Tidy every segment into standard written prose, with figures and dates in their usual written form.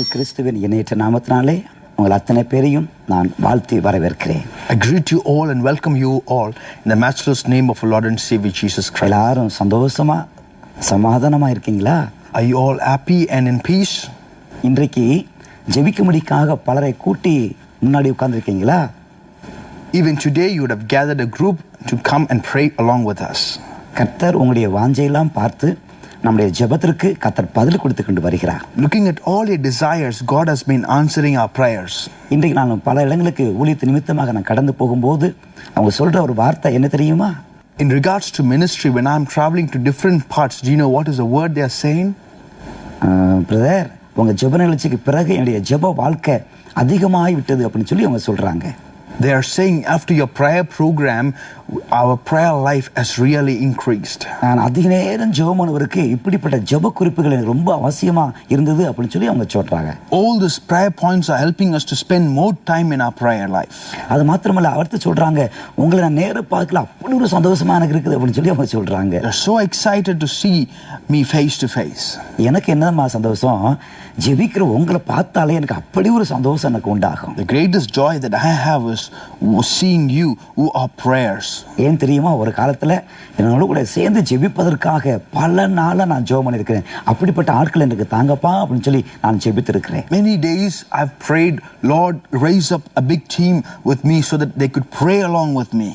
இயேசு கிறிஸ்துவின் இணையற்ற நாமத்தினாலே உங்கள் அத்தனை பேரையும் நான் வாழ்த்தி வரவேற்கிறேன். I greet you all and welcome you all in the matchless name of our Lord and Savior Jesus Christ. எல்லாரும் சந்தோஷமா சமாதானமா இருக்கீங்களா? Are you all happy and in peace? இன்றைக்கு ஜெபிக்கும்படிக்காக பலரை கூட்டி முன்னாடி உட்கார்ந்திருக்கீங்களா? Even today you would have gathered a group to come and pray along with us. கர்த்தர் உங்களுடைய வாஞ்சையெல்லாம் பார்த்து நம்முடைய ஜெபத்திற்கு கர்த்தர் பதில் கொடுத்து கொண்டு வருகிறார். Looking at all your desires, God has been answering our prayers. இன்றைக்கு நான் பல இடங்களுக்கு ஊழியத்து நிமித்தமாக நான் கடந்து போகும்போது அவங்க சொல்ற ஒரு வார்த்தை என்ன தெரியுமா? In regards to ministry, when I'm traveling to different parts, do you know what is the word they are saying? Brother, உங்க ஜெப நிகழ்ச்சிக்கு பிறகு என்னுடைய ஜெப வாழ்க்கை அதிகமாகி விட்டது அப்படின்னு சொல்லி அவங்க சொல்றாங்க. They are saying after your prayer program, our prayer life has really increased. நான் அதிக நேரம் ஜெபம் பண்ணுவதற்கு இப்படிப்பட்ட ஜெப குறிப்புகள் எனக்கு ரொம்ப அவசியமா இருந்தது அப்படின்னு சொல்லி அவங்க சொல்றாங்க. All these prayer points are helping us to spend more time in our prayer life. அது மாத்திரமல்ல, அடுத்து சொல்றாங்க, உங்களை நான் நேர பார்க்கல அப்படி ஒரு சந்தோஷமா எனக்கு இருக்குது அப்படின்னு சொல்லி அவங்க சொல்றாங்க. They are so excited to see me face to face. எனக்கு என்னமா சந்தோஷம், ஜெபிக்கிற உங்களை பார்த்தாலே எனக்கு அப்படி ஒரு சந்தோஷம் எனக்கு உண்டாகும். The greatest joy that I have is seeing you who are prayers. ஏன் தெரியுமா, ஒரு காலத்துல என்னோட கூட சேர்ந்து ஜெபிப்பதற்காக பல நாளா நான் ஜெபம் பண்ணியிருக்கிறேன். அப்படிப்பட்ட ஆட்கள் எனக்கு தாங்கப்பா அப்படின்னு சொல்லி நான் ஜெபித்திருக்கிறேன். Many days I've prayed, Lord, raise up a big team with me so that they could pray along with me.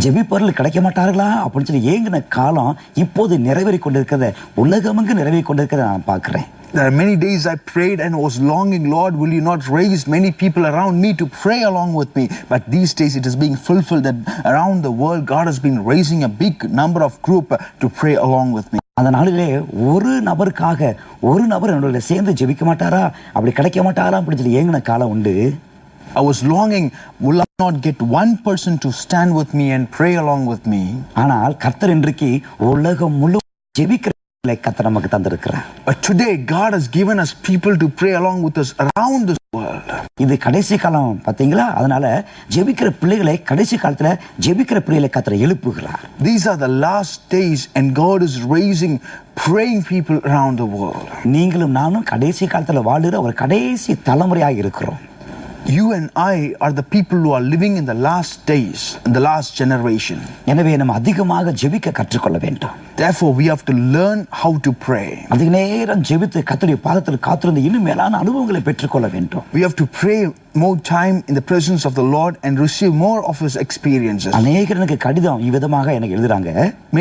ஜெபிப்பவர்கள் கிடைக்க மாட்டார்களா அப்படின்னு சொல்லி ஏங்கின காலம் இப்போது நிறைவேறி கொண்டிருக்கிறத, உலகமெங்கு நிறைவேறி கொண்டிருக்கிறத நான் பார்க்கிறேன். There are many days I prayed and was longing, Lord, will you not raise many people around me to pray along with me? But these days it is being fulfilled that around the world God has been raising a big number of group to pray along with me. அந்த நாளிலே ஒரு நபருக்காக ஒரு நபர் என்னோட சேர்ந்து ஜெபிக்க மாட்டாரா, அப்படி கிடைக்க மாட்டாரா அப்படின்னு சொல்லி ஏங்கின காலம் உண்டு. I was longing, will I not get one person to stand with me and pray along with me? ஆனால் கர்த்தர் இன்றைக்கு உலகம் முழு ஜெபிக்கிற கர்த்தர் நமக்கு தந்திருக்கிறார். But today God has given us people to pray along with us around this world. இது கடைசி காலம் பாத்தீங்களா, அதனால ஜெபிக்கிற பிள்ளைகளை கடைசி காலத்துல ஜெபிக்கிற பிள்ளைகளை கர்த்தர் எழுப்புகிறார். These are the last days and God is raising praying people around the world. நீங்களும் நானும் கடைசி காலத்துல வாழுற ஒரு கடைசி தலைமுறையாக இருக்கிறோம். You and I are the people who are living in the last days, in the last generation. எனவே நம்ம அதிகமாக ஜெபிக்க கற்றுக்கொள்ள வேண்டும். Therefore we have to learn how to pray. அதிக நேரம் ஜெபித்து கர்த்தருடைய பாதத்தில் காத்திருந்து இன்னும் மேலான அனுபவங்களை பெற்றுக்கொள்ள வேண்டும். We have to pray more time in the presence of the Lord and receive more of His experiences. அநேகர் எனக்கு கடிதம் இவ்விதமாக எனக்கு எழுதுறாங்க.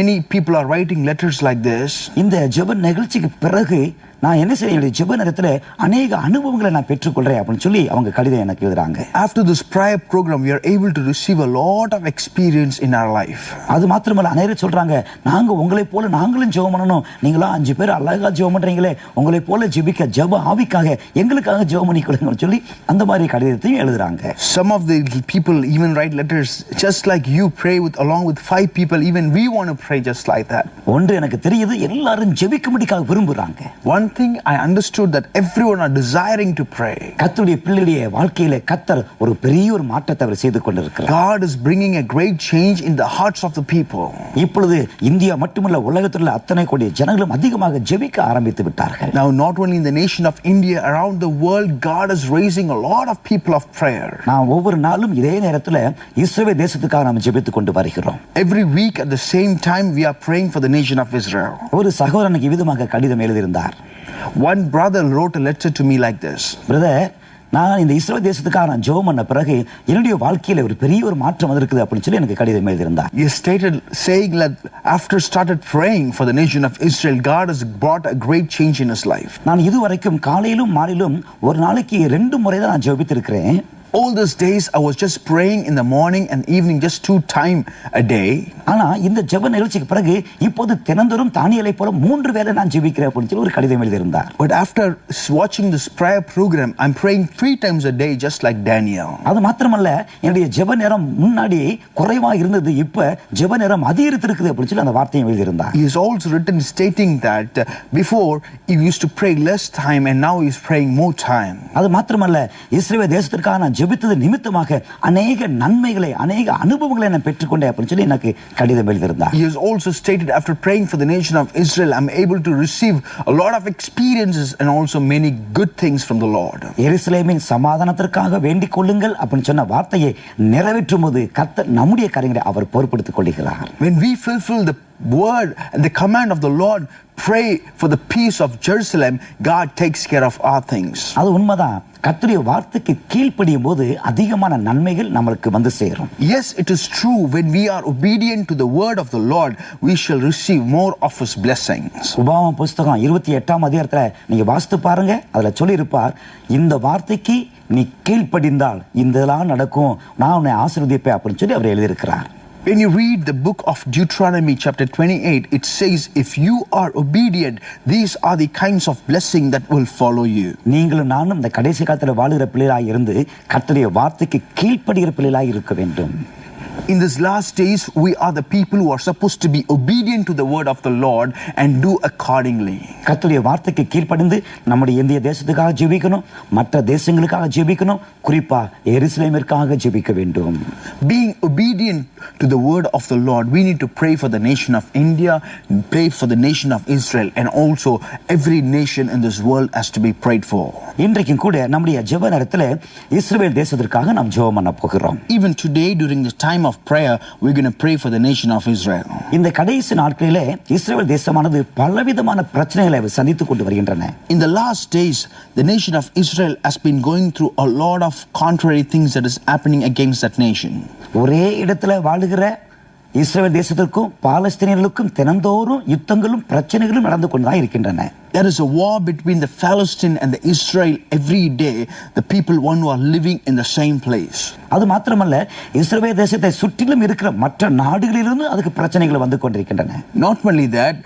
Many people are writing letters like this. இந்த ஜெப நிகழ்ச்சிக்கு பிறகு நான் என்ன செய்ய, ஜெப நேரத்துல அநேக அனுபவங்களை நான் பெற்றுக்கொள்றேன் அப்படின்னு சொல்லி அவங்க கடிதம் எனக்கு எழுதுறாங்க. After this prayer program we are able to receive a lot of experience in our life. அது மாத்திரமல்ல, அநேகர் சொல்றாங்க, நாங்க உங்களை போல நாங்களும் ஜெபம் பண்ணணும், நீங்களா 5 பேர் அழகா ஜெபம் பண்றீங்களே, உங்களை போல ஜெபிக்க ஜெப ஆவிக்காக எங்களுக்காக ஜெபம் பண்ணி கொடுங்கன்னு சொல்லி அந்த மாதிரி கடிதத்தையும் எழுதுறாங்க. Some of the people even write letters just like you pray with along with 5 people, even we want to pray just like that. ஒன்று எனக்கு தெரியுது, எல்லாரும் ஜெபிக்கும்படிக்காக விரும்புறாங்க. One thing I understood that everyone are desiring to pray. கர்த்தருடைய பிள்ளைகளுடைய வாழ்க்கையில கர்த்தர் ஒரு பெரிய ஒரு மாற்றத்தை அவர் செய்து கொண்டிருக்கிறார். God is bringing a great change in the hearts of the people. இப்பொழுது இந்தியா மட்டுமல்ல, உலகத்தில் உள்ள அத்தனை கோடி ஜனங்களும் அதிகமாக ஜெபிக்க ஆரம்பித்து விட்டார்கள். Now not only in the nation of India, around the world God is raising a lot of people of prayer. நாம் ஒவ்வொரு நாளும் இதே நேரத்தில் இஸ்ரவேல் தேசத்துக்காக நாம் ஜெபித்துக் கொண்டு வருகிறோம். Every week at the same time we are praying for the nation of Israel. ஒரு சகோதரனுக்கு விதமாக கடிதம் எழுதியிருந்தார். One brother wrote a letter to me like this. Brother, நான் இந்த இஸ்ரவேல் தேசத்துக்காக நான் ஜெபம் பண்ண பிறகு என்னுடைய வாழ்க்கையில ஒரு பெரிய ஒரு மாற்றம் வந்திருக்குது அப்படின்னு சொல்லி எனக்கு கடிதம் எழுதியிருந்தார். He stated saying that after started praying for the nation of Israel, God has brought a great change in his life. நான் இதுவரைக்கும் காலையிலும் மாலையிலும் ஒரு நாளைக்கு 2 முறை தான் நான் ஜெபித்திருக்கிறேன். All these days I was just praying in the morning and evening, just 2 times a day. ஆனா இந்த ஜெப நிகழ்ச்சிக்கு பிறகு இப்போது தினந்தோறும் தானியேலை போல 3 வேளை நான் ஜெபிக்கிறேன் அப்படின்னு சொல்லி ஒரு கடிதம் எழுதியிருந்தார். But after watching this prayer program, I'm praying 3 times a day just like Daniel. அது மாத்திரமல்ல, என்னுடைய ஜெப நேரம் முன்னாடி குறைவா இருந்தது, இப்ப ஜெப நேரம் அதிகரித்திருக்குது அப்படின்னு சொல்லி அந்த வார்த்தையை எழுதியிருந்தார். He is also written stating that before he used to pray less time and now he is praying more time. அது மாத்திரமல்ல, இஸ்ரவேல் தேசத்திற்காக நான் ஜெபித்தது நிமித்தமாக அநேக நன்மைகளை அநேக அனுபவங்களை நான் பெற்றுக்கொண்டேன் அப்படின்னு சொல்லி எனக்கு கடிதம் எழுதியிருந்தார். He has also stated, after praying for the nation of Israel, I'm able to receive a lot of experiences and also many good things from the Lord. எருசலேமின் சமாதானத்திற்காக வேண்டிக் கொள்ளுங்கள் அப்படின்னு சொன்ன வார்த்தையை நிறைவேற்றும் போது கர்த்தர் நம்முடைய காரியங்களை அவர் பொறுப்படுத்திக் கொள்கிறார். When we fulfill the word and the command of the Lord, pray for the peace of Jerusalem, God takes care of our things. அது உண்மைதான். கர்த்தருடைய வார்த்தைக்கு கீழ்ப்படியும் போது அதிகமான நன்மைகள் நமக்கு வந்து சேரும். Yes, it is true. When we are obedient to the word of the Lord, we shall receive more of his blessings. உபாகமம் புஸ்தகம் 28ஆம் அதிகாரத்துல நீங்க வாசித்து பாருங்க. அதுல சொல்லி இருப்பார், இந்த வார்த்தைக்கு நீ கீழ்ப்படிந்தால் இதெல்லாம் நடக்கும், நான் உன்னை ஆசீர்வதிப்பேன் அப்படின்னு சொல்லி அவர் எழுதியிருக்கிறார். When you read the book of Deuteronomy chapter 28, it says, if you are obedient, these are the kinds of blessing that will follow you. நீங்களும் நானும் இந்த கடைசி காலத்துல வாழுகிற பிள்ளைகளாய் இருந்து கர்த்தருடைய வார்த்தைக்கு கீழ்ப்படுகிற பிள்ளைகளாய் இருக்க வேண்டும். In these last days, we are the people who are supposed to be obedient to the word of the Lord and do accordingly. கர்த்தருடைய வார்த்தைக்கு கீழ்ப்படிந்து நம்முடைய இந்திய தேசத்துக்காக ஜெபிக்கணும், மற்ற தேசங்களுக்காக ஜெபிக்கணும், குறிப்பா எருசலேமிற்காக ஜெபிக்க வேண்டும். Being obedient to the word of the Lord, we need to pray for the nation of India, pray for the nation of Israel, and also every nation in this world has to be prayed for. இன்றைக்கும் கூட நம்முடைய ஜெப நேரத்துல இஸ்ரவேல் தேசத்திற்காக நாம் ஜெபம் பண்ண போகிறோம். Even today, during this time of prayer, we're going to pray for the nation of Israel. இந்த கடைசி நாட்களிலே இஸ்ரவேல் தேசமானது பலவிதமான பிரச்சனைகளை சந்தித்துக் கொண்டு வருகின்றன. In the last days, the nation of Israel has been going through a lot of contrary things that is happening against that nation. ஒரே இடத்துல வாழுகிற இஸ்ரவேல் தேசத்திற்கும் பாலஸ்தீனியர்களுக்கும் தினந்தோறும் யுத்தங்களும் பிரச்சனைகளும் நடந்து கொண்டுதான் இருக்கின்றன. There is a war between the Palestine and the Israel every day. The people who are living in the same place. அது மாத்திரமல்ல, இஸ்ரவேல் தேசத்தை சுற்றிலும் இருக்கிற மற்ற நாடுகளிலிருந்து அதுக்கு பிரச்சனைகள் வந்து கொண்டிருக்கின்றன. Not only that,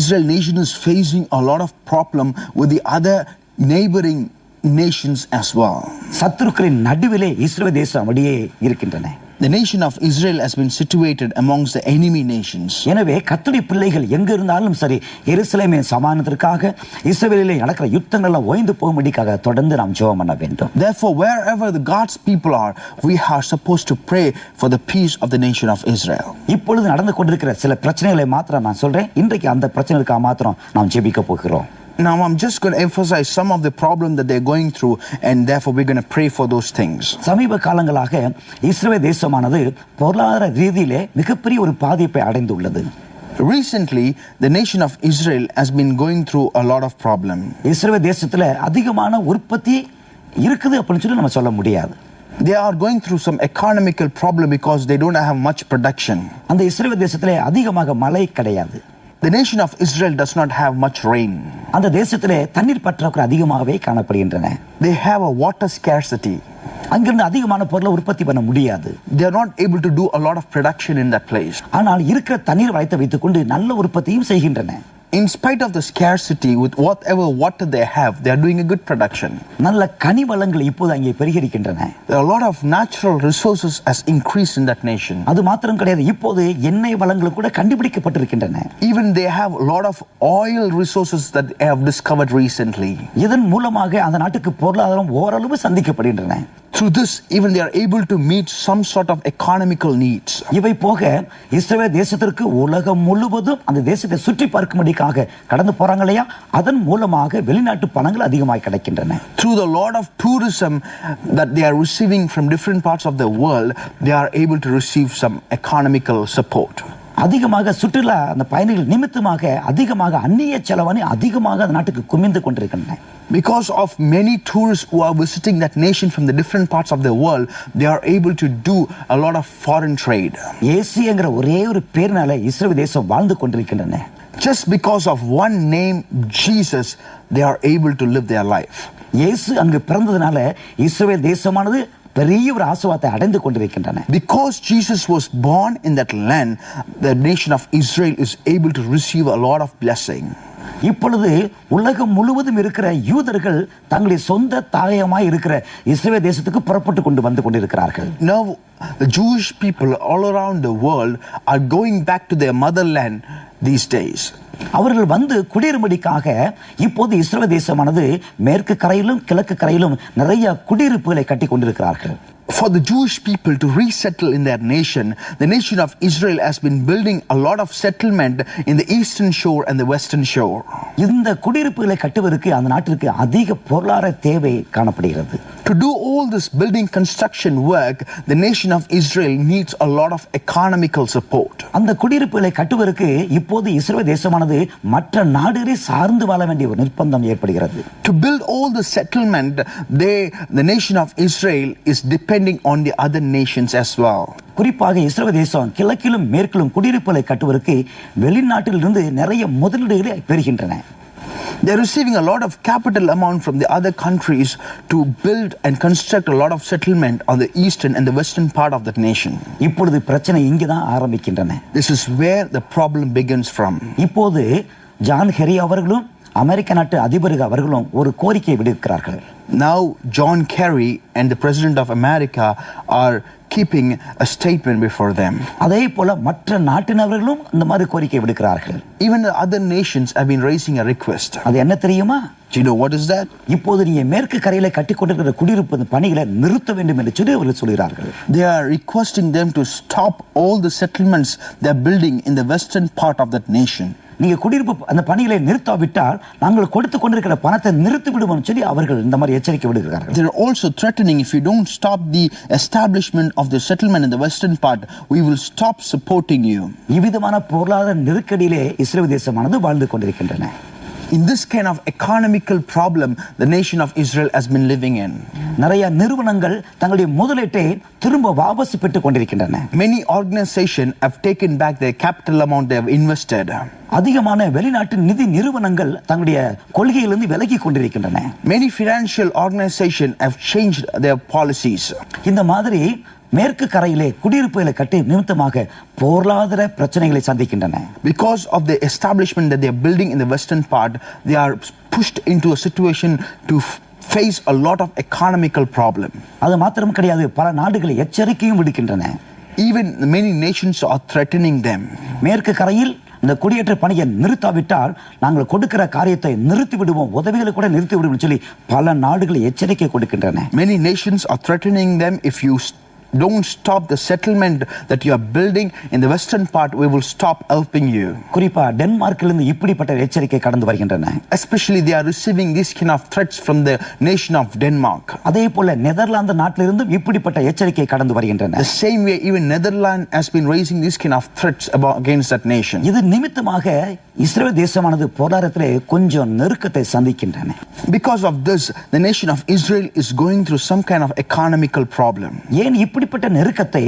Israel nation is facing a lot of problem with the other neighboring nations as well. சத்துருக்களின் நடுவிலே இஸ்ரவேல் தேசம் அப்படியே இருக்கின்றன. The nation of Israel has been situated amongst the enemy nations. எனவே கர்த்தருடைய பிள்ளைகள் எங்க இருந்தாலும் சரி, எருசலேமின் சமாதானத்திற்காக இஸ்ரவேலிலே நடக்கிற யுத்தங்கள் ஓய்ந்து போகும்படிக்காக தொடர்ந்து நாம் ஜெபம் பண்ண வேண்டும். Therefore, wherever the God's people are, we are supposed to pray for the peace of the nation of Israel. இப்பொழுது நடந்து கொண்டிருக்கிற சில பிரச்சனைகளை மாத்திரம் நான் சொல்றேன். இன்றைக்கு அந்த பிரச்சனைகளுக்காக மாத்திரம் நாம் ஜெபிக்க போகிறோம். Now I'm just going to emphasize some of the problems that they're going through, and therefore we're going to pray for those things. சமீப காலங்களாக இஸ்ரவேல் தேசமானது பொருளாதார ரீதியிலே மிகப்பெரிய ஒரு பாதிப்பை அடைந்துள்ளது. Recently, the nation of Israel has been going through a lot of problems. இஸ்ரவேல் தேசத்துல அதிகமான உற்பத்தி இருக்குது அப்படின்னு சொல்லி நம்ம சொல்ல முடியாது. They are going through some economical problem because they don't have much production. அந்த இஸ்ரவேல் தேசத்திலே அதிகமாக மழை கிடையாது. The nation of Israel does not have much rain. அந்த தேசத்திலே தண்ணீர் பற்றாக்குறை அதிகமாகவே காணப்படுகின்றன. They have a water scarcity. அங்கிருந்து அதிகமான பொருளை உற்பத்தி பண்ண முடியாது. They are not able to do a lot of production in that place. ஆனால் இருக்கிற தண்ணீர் வளத்தை வைத்துக்கொண்டு நல்ல உற்பத்தியும் செய்கின்றன. In spite of the scarcity, with whatever water they have, they are doing a good production. நல்ல கனி வளங்கள் இப்போது அங்கே பெருகியிருக்கின்றன. There are a lot of natural resources has increased in that nation. அது மாத்திரம் கிடையாது, இப்போது எண்ணெய் வளங்கள் கூட கண்டுபிடிக்கப்பட்டிருக்கின்றன. Even they have a lot of oil resources that they have discovered recently. இதன் மூலமாக அந்த நாட்டுக்கு பொருளாதாரம் ஓரளவு சந்திக்கப்படுகின்றன. Through this, even they are able to meet some sort of economical needs. இவை போக இஸ்ரவேல் தேசத்திற்கு உலகம் முழுவதும் அந்த தேசத்தை சுற்றி பார்க்கும்படிக்காக கடந்து போறாங்க இல்லையா, அதன் மூலமாக வெளிநாட்டு பணங்கள் அதிகமாய் கிடைக்கின்றன. Through the lot of tourism that they are receiving from different parts of the world, they are able to receive some economical support. அதிகமாக சுற்றுலா அந்த பயணிகள் நிமித்தமாக அதிகமாக அந்நிய செலவாணி அதிகமாக அந்த நாட்டுக்கு குமிந்து கொண்டிருக்கின்றன. Because of many tourists who are visiting that nation from the different parts of the world, they are able to do a lot of foreign trade. இயேசுங்கிற ஒரே ஒரு பேரினால இஸ்ரவேல் தேசம் வாழ்ந்து கொண்டிருக்கின்றன. Just because of one name, Jesus, they are able to live their life. இயேசு அங்கு பிறந்ததனால இஸ்ரவேல் தேசமானது பெரிய ஒரு ஆசீர்வாதத்தை அடைந்து கொண்டிருக்கின்றன. Because Jesus was born in that land, the nation of Israel is able to receive a lot of blessing. இப்பொழுது உலகம் முழுவதும் இருக்கிற யூதர்கள் தங்களுடைய சொந்த தாயமாய் இருக்கிற இஸ்ரவேல் தேசத்துக்கு புறப்பட்டு வந்து கொண்டிருக்கிறார்கள். Now the Jewish people all around the world are going back to their motherland these days. அவர்கள் வந்து குடியிரும்படிக்காக இப்போது இஸ்ரவேல் தேசமானது மேற்கு கரையிலும் கிழக்கு கரையிலும் நிறைய குடியிருப்புகளை கட்டி கொண்டிருக்கிறார்கள். For the Jewish people to resettle in their nation, the nation of Israel has been building a lot of settlement in the eastern shore and the western shore. இந்த குடியிருப்புகளை கட்டுவதற்கு அந்த நாட்டிற்கு அதிக பொருளாதார தேவை காணப்படுகிறது. To do all this building construction work, the nation of Israel needs a lot of economical support. அந்த குடியிருப்புகளை கட்டுவதற்கு இப்போது இஸ்ரவேல் தேசமானது மற்ற நாடுகளை சார்ந்து வாழ வேண்டிய ஒரு நிர்பந்தம் ஏற்படுகிறது. To build all the settlement, the nation of Israel is depending on the other nations as well. குறிப்பாக இஸ்ரவேல் தேசம் கிழக்கிலும் மேற்கிலும் குடியிருப்புகளை கட்டுவதற்கு வெளிநாட்டிலிருந்து நிறைய முதலீடுகளை பெறுகின்றன. They are receiving a lot of capital amount from the other countries to build and construct a lot of settlement on the eastern and the western part of that nation. இப்பொழுது பிரச்சனை இங்குதான் ஆரம்பிக்கின்றன. This is where the problem begins from. இப்போது John ஹெரி அவர்களும் அமெரிக்க நாட்டு அதிபர்கள் அவர்களும் ஒரு கோரிக்கையை விடுக்கிறார்கள். Now John Kerry and the President of America are keeping a statement before them. அதே போல மற்ற நாட்டினவர்களும் இந்த மாதிரி கோரிக்கை விடுக்கிறார்கள். Even the other nations have been raising a request. அது என்ன தெரியுமா? Do you know what is that? இப்போது நீங்க மேற்கு கரையில கட்டி கொண்டிருக்கிற குடியிருப்பு பணிகளை நிறுத்த வேண்டும் என்று சொல்லி அவர்கள் சொல்கிறார்கள். They are requesting them to stop all the settlements they are building in the western part of that nation. நீங்க குடியிருப்பு அந்த பணிகளை நிறுத்தாவிட்டால் நாங்கள் கொடுத்து கொண்டிருக்கிற பணத்தை நிறுத்தி விடுவோம் சொல்லி அவர்கள் இந்த மாதிரி எச்சரிக்கை விடுகிறார்கள். They are also threatening, if you don't stop the establishment of the settlement in the western part, we will stop supporting you. இவ்விதமான பொருளாதார நெருக்கடியிலே இஸ்ரவேல் தேசமானது வாழ்ந்து கொண்டிருக்கின்றன. In this kind of economical problem, the nation of Israel has been living in. நிறைய நிறுவனங்கள் தங்களுடைய முதலீட்டை திரும்ப வாபஸ் பெற்றுக் கொண்டிருக்கின்றன. Many organizations have taken back their capital amount they have invested. அதிகமான வெளிநாட்டு நிதி நிறுவனங்கள் தங்களுடைய கொள்கையிலிருந்து விலகி கொண்டிருக்கின்றன. Many financial organizations have changed their policies. இந்த மாதிரி மேற்கு கரையிலே குடியிருப்புகளை கட்டி நிமித்தமாக பொருளாதார பிரச்சனைகளை சந்திக்கின்றன. Because of the establishment that they are building in the western part, they are pushed into a situation to face a lot of economical problem. அது மாத்திரம் கிடையாது, பல நாடுகள் எச்சரிக்கையும் விடுக்கின்றன. Even many nations are threatening them. மேற்கு கரையில் இந்த குடியேற்ற பணியை நிறுத்தாவிட்டால் நாங்கள் கொடுக்கிற காரியத்தை நிறுத்தி விடுவோம், உதவிகளை கூட நிறுத்தி விடுவோம் சொல்லி பல நாடுகள் எச்சரிக்கை கொடுக்கின்றன. Many nations are threatening them, if you don't stop the settlement that you are building in the western part, we will stop helping you. குறிப்பா டென்மார்க்கிலிருந்து இப்படிப்பட்ட எச்சரிக்கை கடந்து வருகின்றன. Especially they are receiving this kind of threats from the nation of Denmark. அதே போல Netherlands நாட்டிலிருந்து இப்படிப்பட்ட எச்சரிக்கை கடந்து வருகின்றன. The same way even Netherlands has been raising this kind of threats against that nation. இது நிமித்தமாக இஸ்ரவேல் தேசமானது பொருளாதாரத்திலே கொஞ்சம் நெருக்கத்தை சந்திக்கின்றன. Because of this, the nation of Israel is going through some kind of economical problem. ஏன் இப்படிப்பட்ட நெருக்கத்தை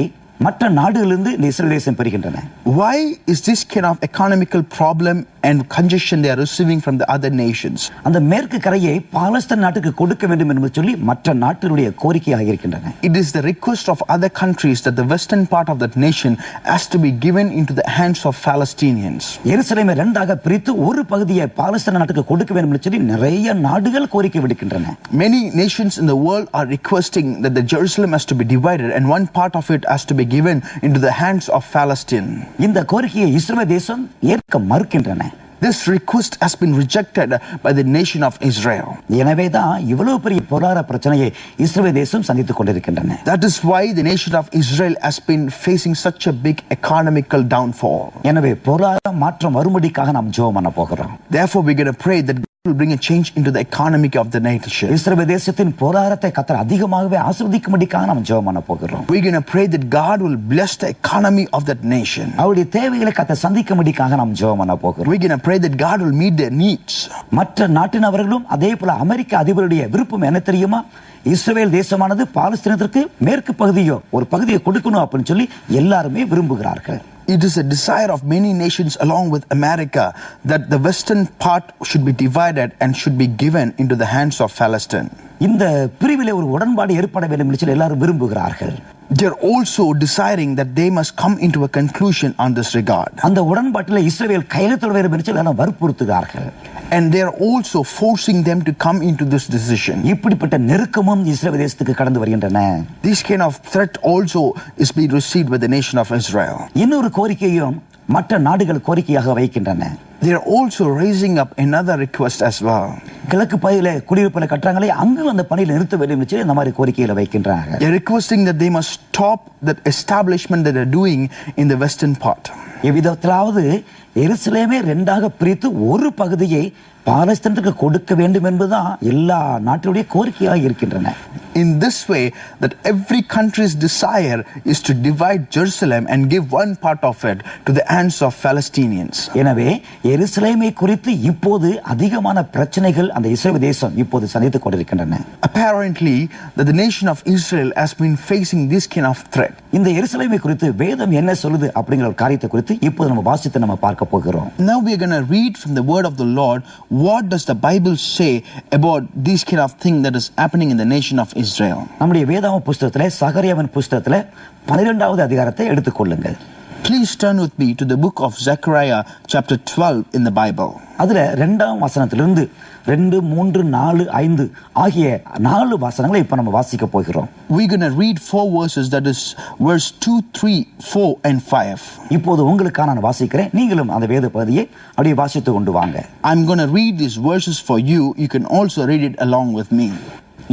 மற்ற நாடுகளிலிருந்து இந்த இஸ்ரவேல் தேசம் பெறுகின்றன? Why is this kind of economical problem and congestion they are receiving from the other nations? அந்த மேற்கு கரையை பாலஸ்தீன் நாட்டுக்கு கொடுக்க வேண்டும் என்று சொல்லி மற்ற நாட்டினுடைய கோரிக்கையாக இருக்கின்றன. It is the request of other countries that the western part of that nation has to be given into the hands of Palestinians. எருசலேமை இரண்டாக பிரித்து ஒரு பகுதியை பாலஸ்தீன் நாட்டுக்கு கொடுக்க வேண்டும் என்று சொல்லி நிறைய நாடுகள் கோரிக்கை விடுக்கின்றன. Many nations in the world are requesting that the Jerusalem has to be divided and one part of it has to be given into the hands of Palestine. இந்த கோரிக்கையை இஸ்ரவேல் தேசம் ஏற்க மறுக்கின்றன. This request has been rejected by the nation of Israel. எனவே தான் இவ்வளவு பெரிய பொருளாதார பிரச்சனையை இஸ்ரவேல் தேசம் சந்தித்துக் கொண்டிருக்கின்றன. That is why the nation of Israel has been facing such a big economical downfall. எனவே பொருளாதார மாற்றம் வரும்படிக்காக நாம் ஜெபம் பண்ண போகிறோம். Therefore we're going to pray that God will bring a change into the economy of the nation. இஸ்ரவேல் தேசத்தின் பொருளாதாரத்தை கர்த்தர் அதிகமாகவே ஆசீர்வதிக்கும்படிக்காக நாம் ஜெபம் பண்ண போகிறோம். We're going to pray that God will bless the economy of that nation. அவருடைய தேவைகளை கர்த்தர் சந்திக்கும்படிக்காக நாம் ஜெபம் பண்ண போகிறோம். We're going to pray that God will meet their needs. மற்ற நாட்டினவர்களும் அதே போல அமெரிக்க அதிபருடைய விருப்பம் என்ன தெரியுமா? இஸ்ரவேல் தேசமானது பாலஸ்தீனத்திற்கு மேற்கு பகுதியோ ஒரு பகுதியை கொடுக்கணும் அப்படின்னு சொல்லி எல்லாருமே விரும்புகிறார்கள். It is a desire of many nations along with America that the western part should be divided and should be given into the hands of Palestine. இந்த பிரிவிலே ஒரு உடன்பாடு ஏற்பட வேண்டும் என்று சொல்லி எல்லாரும் விரும்புகிறார்கள். They are also desiring that they must come into a conclusion on this regard. அந்த உடன்பாட்டில் இஸ்ரவேல் கையெழுத்திட வேண்டும் என்று சொல்லி எல்லாரும் வற்புறுத்துகிறார்கள். And they are also forcing them to come into this decision. இப்படிப்பட்ட நெருக்கமும் இஸ்ரவேல் தேசத்துக்கு கடந்து வருகின்றன. This kind of threat also is being received by the nation of Israel. இன்னொரு கோரிக்கையும் மற்ற நாடுகள் கோரிக்கையாக வைக்கின்றன. They are also raising up another request as well. கிழக்கு பகுதியில குடியிருப்புல கட்டுறாங்களே, அங்கும் அந்த பணியில நிறுத்த வேண்டும் என்று சொல்லி இந்த மாதிரி கோரிக்கைகளை வைக்கின்றாங்க. They are requesting that they must stop that establishment that they are doing in the western part. எவ்விதத்திலாவது எருசலேமே ரெண்டாக பிரித்து ஒரு பகுதியை பாலஸ்தீனத்துக்கு கொடுக்க வேண்டும் என்பதுதான் எல்லா நாட்டினுடைய கோரிக்கையாக இருக்கின்றன. In this way, that every country's desire is to divide Jerusalem and give one part of it to the hands of Palestinians. எனவே எருசலேமை குறித்து இப்போது அதிகமான பிரச்சனைகள் அந்த இஸ்ரேல் தேசம் இப்போது சந்தித்துக் கொண்டிருக்கின்றன. Apparently, that the nation of Israel has been facing this kind of threat. இந்த எருசலேமை குறித்து வேதம் என்ன சொல்லுது அப்படிங்கிற ஒரு காரியத்தை குறித்து இப்போது நம்ம வாசித்து நம்ம பார்க்க போகிறோம். Now we are going to read from the word of the Lord. What does the Bible say about this kind of thing that is happening in the nation of Israel? நம்முடைய வேதாகம புத்தகத்திலே சகரியாவின் புத்தகத்திலே 12வது அதிகாரத்தை எடுத்துக்கொள்ளுங்கள். Please turn with me to the book of Zechariah chapter 12 in the Bible. அதுல 2ஆம் வசனத்திலிருந்து 2, 3, 4, 5 ஆகிய 4 வசனங்களை இப்ப நம்ம வாசிக்க போகிறோம். We're going to read 4 verses, that is verse 2, 3, 4 and 5. இப்போது உங்களுக்காக நான் வாசிக்கிறேன், நீங்களும் அந்த வேத பகுதியை அப்படியே வாசித்து கொண்டு வாங்க. I'm going to read these verses for you. You can also read it along with me.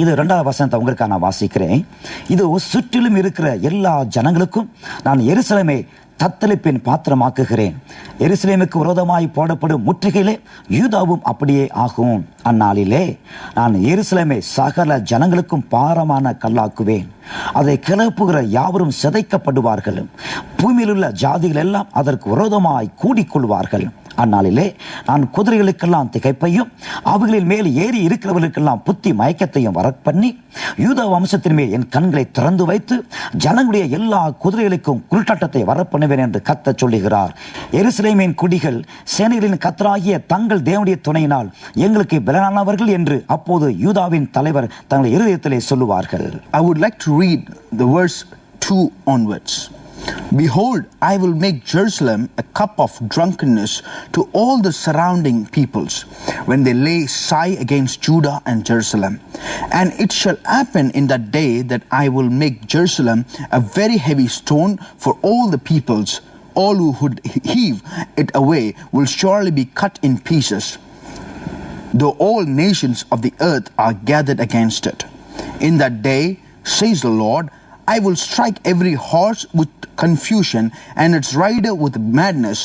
இது 2வது வசனத்தை உங்களுக்காக நான் வாசிக்கிறேன். இது சுற்றிலும் இருக்கிற எல்லா ஜனங்களுக்கும் நான் எருசலேமை தத்தளிப்பின் பாத்திரமாக்குகிறேன். எருசலேமுக்கு விரோதமாய் போடப்படும் முற்றுகையிலே யூதாவும் அப்படியே ஆகும். அந்நாளிலே நான் எருசலேமை சகல ஜனங்களுக்கும் பாரமான கல்லாக்குவேன். அதை கிளப்புகிற யாவரும் சிதைக்கப்படுவார்கள். பூமியில் உள்ள ஜாதிகள் எல்லாம் அதற்கு விரோதமாய் கூடிக்கொள்வார்கள். அந்நாளிலே நான் குதிரைகளுக்கெல்லாம் திகைப்பையும் அவைகளின் மேல் ஏறி இருக்கிறவர்களுக்கெல்லாம் புத்தி மயக்கத்தையும் வரப்பண்ணி யூதா வம்சத்தின் மேல் என் கண்களை திறந்து வைத்து ஜனங்களுடைய எல்லா குதிரைகளுக்கும் குருட்டாட்டத்தை வரப்பண்ணுவேன் என்று கர்த்தர் சொல்லுகிறார். எருசலேமின் குடிகள் சேனைகளின் கர்த்தராகிய தங்கள் தேவனுடைய துணையினால் எங்களுக்கு பலனானவர்கள் என்று அப்போது யூதாவின் தலைவர் தங்கள் இருதயத்திலே சொல்லுவார்கள். I would like to read the verse 2 onwards. Behold, I will make Jerusalem a cup of drunkenness to all the surrounding peoples, when they lay sigh against Judah and Jerusalem. And it shall happen in that day that I will make Jerusalem a very heavy stone for all the peoples. All who would heave it away will surely be cut in pieces, though all nations of the earth are gathered against it. In that day, says the Lord, I will strike every horse with confusion and its rider with madness.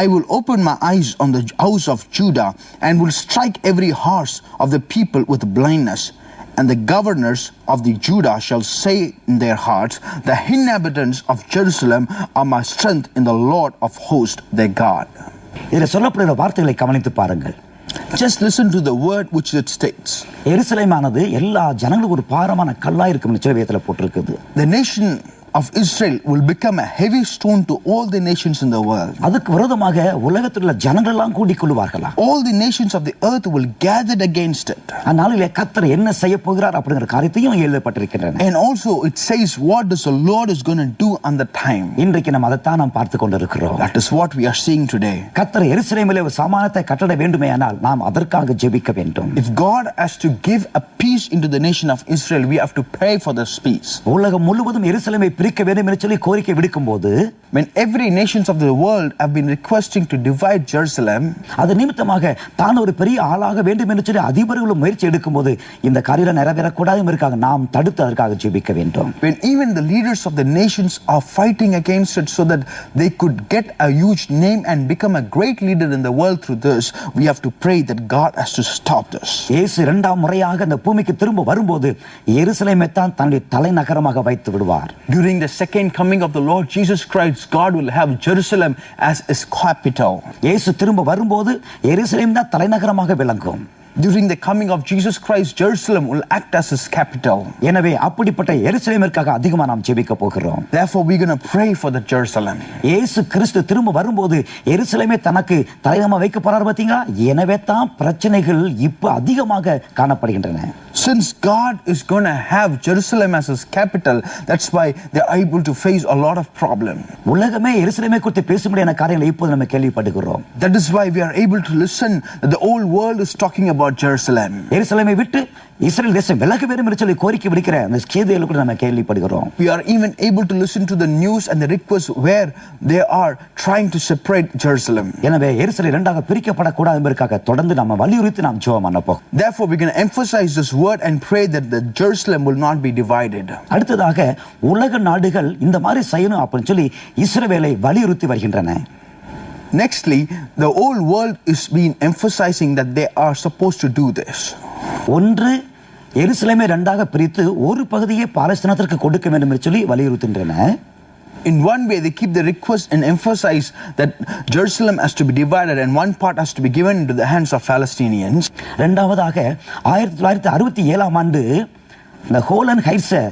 I will open my eyes on the house of Judah and will strike every horse of the people with blindness. And the governors of the Judah shall say in their hearts, the inhabitants of Jerusalem are my strength in the Lord of hosts, their God. இதில் சொல்லப்படுகிற வார்த்தைகளை கவனித்து பாருங்கள். Just listen to the word which it states. எருசலேமானது எல்லா ஜனங்களுக்கும் ஒரு பாரமான கல்லா இருக்கும்னு சொல்லி வேதத்துல போட்டிருக்குது. The nation of Israel will become a heavy stone to all the nations in the world. அதுக்கு விரோதமாக உலகத்தில் உள்ள ஜனங்கள் எல்லாம் கூடிக்கொள்வார்களா? All the nations of the earth will gather against it. அந்நாளிலே கர்த்தர் என்ன செய்ய போகிறார் அப்படிங்கிற காரியத்தையும் எழுதப்பட்டிருக்கின்றன. And also it says what does the Lord is going to do on the time. இன்றைக்கு நம்ம அதைத்தான் நாம் பார்த்து கொண்டிருக்கிறோம். That is what we are seeing today. கர்த்தர் எருசலேமிலே ஒரு சமாதானத்தை கட்டட வேண்டுமேயானால் நாம் அதற்காக ஜெபிக்க வேண்டும். If God has to give a peace into the nation of Israel, we have to pray for this peace. உலகம் முழுவதும் எருசலேமை பிரிக்க வேண்டும் என்று சொல்லி கோரிக்கை விடுக்கும்போது, when every nations of the world have been requesting to divide Jerusalem, அது நிமித்தமாக தான் ஒரு பெரிய ஆளாக வேண்டும் என்று சொல்லி அதிபர்களும் முயற்சி எடுக்கும்போது இந்த காரியம் நிறைவேறக்கூடாது இருக்காங்க, நாம் தடுத்து அதற்காக ஜெபிக்க வேண்டும். when even the leaders of the nations are fighting against it so that they could get a huge name and become a great leader in the world through this, we have to pray that God has to stop this. இயேசு இரண்டாம் முறையாக இந்த பூமிக்கு திரும்ப வரும்போது எருசலேமை தான் தன்னுடைய தலைநகரமாக வைத்து விடுவார். During the second coming of the Lord Jesus Christ, God will have Jerusalem as his capital. இயேசு திரும்ப வரும்போது எருசலேம் தான் தலைநகரமாக விளங்கும். During the coming of Jesus Christ, Jerusalem will act as his capital. எனவே அப்படிப்பட்ட எருசலேமிற்காக அதிகமாக நாம் ஜெபிக்க போகிறோம். Therefore we are going to pray for the Jerusalem. இயேசு கிறிஸ்து திரும்ப வரும்போது எருசலேமே தனக்கு தலைநகரமாக வைக்க போறார் பாத்தீங்களா? எனவே தான் பிரச்சனைகள் இப்ப அதிகமாக காணப்படுகின்றன. Since God is going to have Jerusalem as his capital, that's why they are able to face a lot of problem. உலகமே எருசலேமை குறித்து பேசும்படியான காரியங்களை இப்போது நம்ம கேள்விப்படுகிறோம். That is why we are able to listen that the whole world is talking about Jerusalem. எருசலேமை விட்டு Israel தேசம் விலக வேண்டும் என்று சொல்லி கோரிக்கை விடுக்கிற அந்த ஸ்கேதியல் கூட நம்ம கேள்விப்படுகிறோம். We are even able to listen to the news and the requests where they are trying to separate Jerusalem. எனவே எருசலேம் இரண்டாக பிரிக்கப்படக்கூடாது என்பதற்காக தொடர்ந்து நம்ம வலியுறுத்தி நாம் ஜெபம் பண்ண போகிறோம். Therefore, we can emphasize this word and pray that the Jerusalem will not be divided. அடுத்ததாக உலக நாடுகள் இந்த மாதிரி செய்யணும் அப்படின்னு சொல்லி இஸ்ரவேலை வலியுறுத்தி வருகின்றன. Nextly, the whole world is being emphasizing that they are supposed to do this. ஒன்று எருசலேமை இரண்டாக பிரித்து ஒரு பகுதியை பாலஸ்தீனத்திற்கு கொடுக்க வேண்டும் என்று சொல்லி வலியுறுத்துகின்றன. In one way, they keep the request and emphasize that Jerusalem has to be divided and one part has to be given into the hands of Palestinians. இரண்டாவதாக 1967 ஆண்டு இந்த ஹோலன் ஹைட்ஸை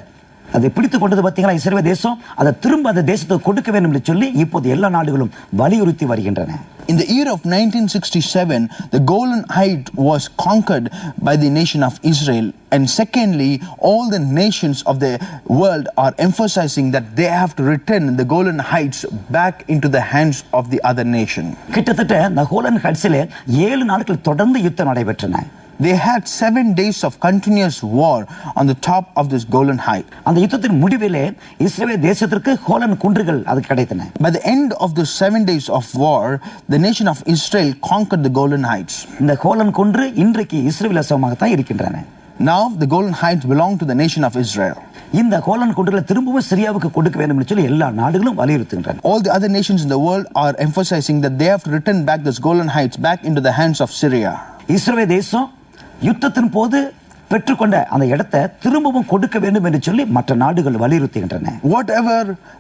அதை பிடித்து கொண்டது பார்த்தீங்களா இஸ்ரேல் தேசம், அதை திரும்ப அந்த தேசத்தை கொடுக்க வேண்டும் என்று சொல்லி இப்போது எல்லா நாடுகளும் வலியுறுத்தி வருகின்றன. In the year of 1967, the Golan Heights was conquered by the nation of Israel. And secondly, all the nations of the world are emphasizing that they have to return the Golan Heights back into the hands of the other nation. கிட்டத்தட்ட இந்த ஹோலன் ஹைட்ஸிலே 7 நாட்கள் தொடர்ந்து யுத்தம் நடைபெற்றன. They had 7 days of continuous war on the top of this Golan Height. அந்த யுத்தத்தின் முடிவிலே Israel தேசத்திற்கு ஹோலன் குன்றுகள் அது கிடைத்தன. By the end of the 7 days of war, the nation of Israel conquered the Golan Heights. இந்த ஹோலன் குன்று இன்றைக்கு இஸ்ரேல் தேசமாக தான் இருக்கின்றன. Now the Golan Heights belong to the nation of Israel. இந்த ஹோலன் குன்றுகளை திரும்பவும் சிரியாவுக்கு கொடுக்க வேண்டும் என்று சொல்லி எல்லா நாடுகளும் வலியுறுத்துகின்றன. All the other nations in the world are emphasizing that they have to return back this Golan Heights back into the hands of Syria. Israel தேசம் யுத்தத்தின் போது பெற்றுக்கொண்ட அந்த இடத்தை திரும்பவும் கொடுக்க வேண்டும் என்று சொல்லி மற்ற நாடுகள் வலியுறுத்துகின்றன. Whatever